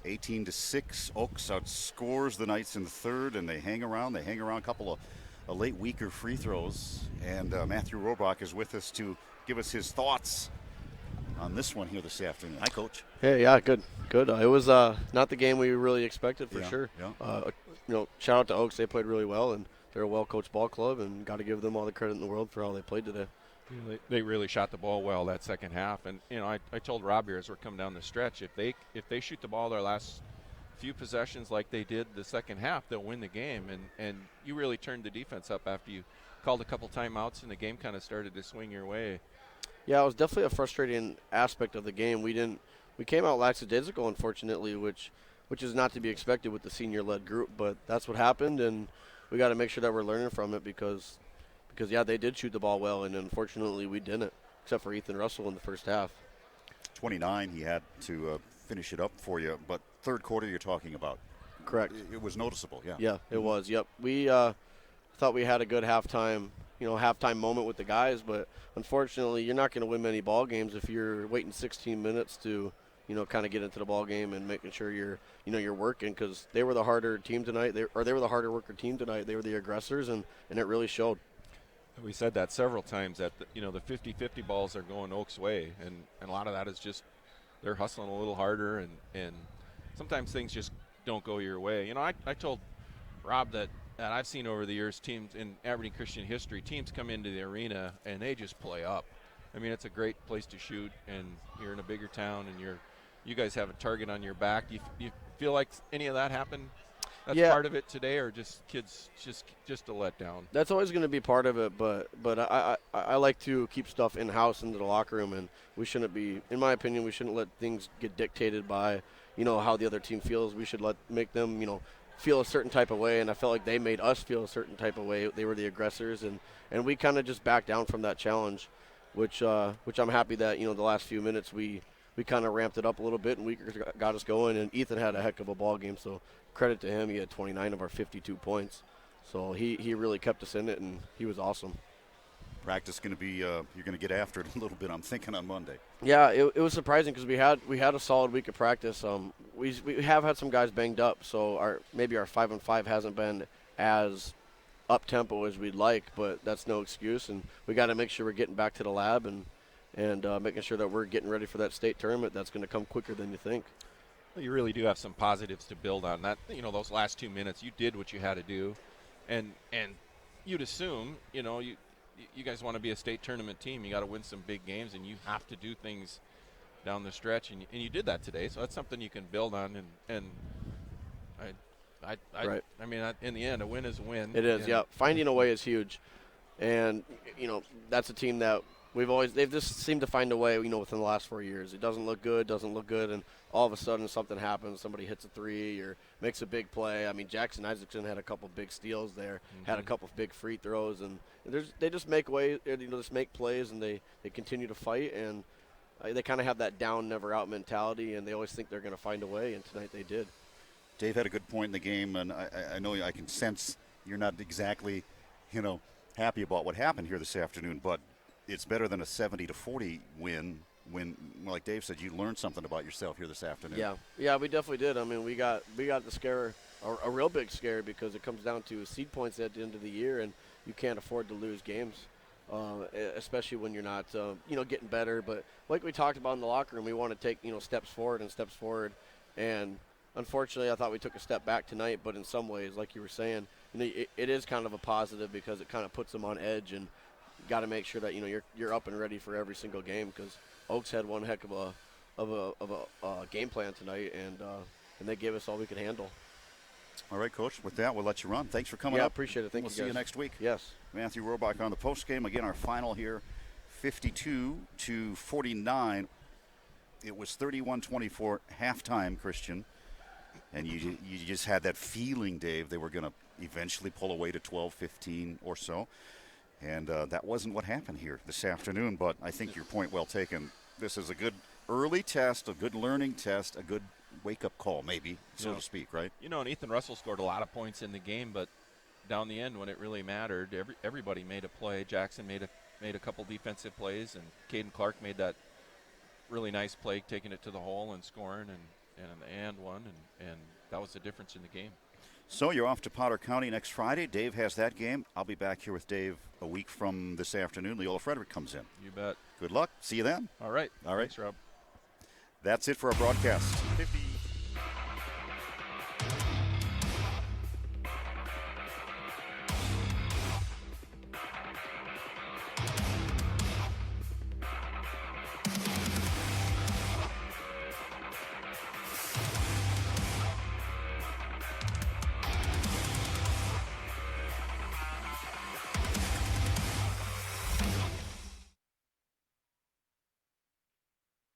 18-6. Oaks outscores the Knights in the third, and they hang around. They hang around a couple of late weaker free throws. And Matthew Robach is with us to give us his thoughts on this one here this afternoon. Hi, Coach. Hey, yeah, good. It was not the game we really expected for sure. Yeah. Shout out to Oaks. They played really well, and they're a well-coached ball club, and got to give them all the credit in the world for how they played today. They really shot the ball well that second half, and I told Rob here as we're coming down the stretch, if they shoot the ball their last few possessions like they did the second half, they'll win the game. And you really turned the defense up after you called a couple timeouts and the game kind of started to swing your way. Yeah, it was definitely a frustrating aspect of the game. We came out lackadaisical, unfortunately, which is not to be expected with the senior-led group, but that's what happened, and we got to make sure that we're learning from it because yeah, they did shoot the ball well, and unfortunately we didn't, except for Ethan Russell in the first half. 29, he had to finish it up for you, but third quarter you're talking about. Correct. It was noticeable, yeah. Yeah, it was, yep. We thought we had a good halftime moment with the guys, but unfortunately you're not going to win many ball games if you're waiting 16 minutes to kind of get into the ball game and making sure you're working, because they were the harder team tonight. They were the harder worker team tonight. They were the aggressors, and it really showed. We said that several times that the 50-50 balls are going Oaks' way, and a lot of that is just they're hustling a little harder, and sometimes things just don't go your way. I told Rob that I've seen over the years teams in Aberdeen Christian history, teams come into the arena and they just play up. I mean, it's a great place to shoot, and you're in a bigger town, and you guys have a target on your back. Do you feel like any of that happened? That's part of it today, or just kids just a letdown? That's always going to be part of it, but I like to keep stuff in-house into the locker room, and we shouldn't be, in my opinion, we shouldn't let things get dictated by, how the other team feels. We should make them, feel a certain type of way, and I felt like they made us feel a certain type of way. They were the aggressors, and we kind of just backed down from that challenge, which I'm happy that, the last few minutes we kind of ramped it up a little bit, and we got us going, and Ethan had a heck of a ball game, so credit to him. He had 29 of our 52 points. So he really kept us in it, and he was awesome. Practice going to be you're going to get after it a little bit, I'm thinking, on Monday. Yeah, it was surprising because we had a solid week of practice. We have had some guys banged up, so maybe our 5-on-5 hasn't been as up-tempo as we'd like, but that's no excuse, and we got to make sure we're getting back to the lab and making sure that we're getting ready for that state tournament that's going to come quicker than you think. Well, you really do have some positives to build on. That those last 2 minutes, you did what you had to do, and you'd assume you guys want to be a state tournament team. You got to win some big games, and you have to do things down the stretch, and you did that today. So that's something you can build on. And Right. I mean, in the end, a win is a win. It is, yeah. Finding a way is huge, and that's a team that they've just seemed to find a way. Within the last 4 years, it doesn't look good, and all of a sudden something happens. Somebody hits a three or makes a big play. I mean, Jackson Isaacson had a couple big steals there, had a couple big free throws, and they just make ways. Just make plays, and they continue to fight, and they kind of have that down, never out mentality, and they always think they're going to find a way. And tonight they did. Dave had a good point in the game, and I know I can sense you're not exactly, happy about what happened here this afternoon, but it's better than a 70-40 win when, like Dave said, you learned something about yourself here this afternoon. Yeah, we definitely did. I mean, we got the scare, a real big scare, because it comes down to seed points at the end of the year, and you can't afford to lose games, especially when you're not, getting better. But like we talked about in the locker room, we want to take, steps forward, and unfortunately, I thought we took a step back tonight, but in some ways, like you were saying, it is kind of a positive because it kind of puts them on edge, and you got to make sure that you're up and ready for every single game, because Oaks had one heck of a game plan tonight, and they gave us all we could handle. All right, Coach. With that, we'll let you run. Thanks for coming up. Yeah, appreciate it. Thank you. We'll see you next week. Yes. Matthew Robach on the post game. Again, our final here, 52-49. It was 31-24 halftime, Christian. And you just had that feeling, Dave, they were going to eventually pull away to 12-15 or so. And that wasn't what happened here this afternoon. But I think your point well taken. This is a good early test, a good learning test, a good wake-up call, maybe, so to speak, right? And Ethan Russell scored a lot of points in the game, but down the end when it really mattered, everybody made a play. Jackson made a made a couple defensive plays, and Caden Clark made that really nice play, taking it to the hole and scoring, and one, and that was the difference in the game. So you're off to Potter County next Friday. Dave has that game. I'll be back here with Dave a week from this afternoon. Leola Frederick comes in. You bet. Good luck. See you then. All right. All right. Thanks, Rob. That's it for our broadcast. 50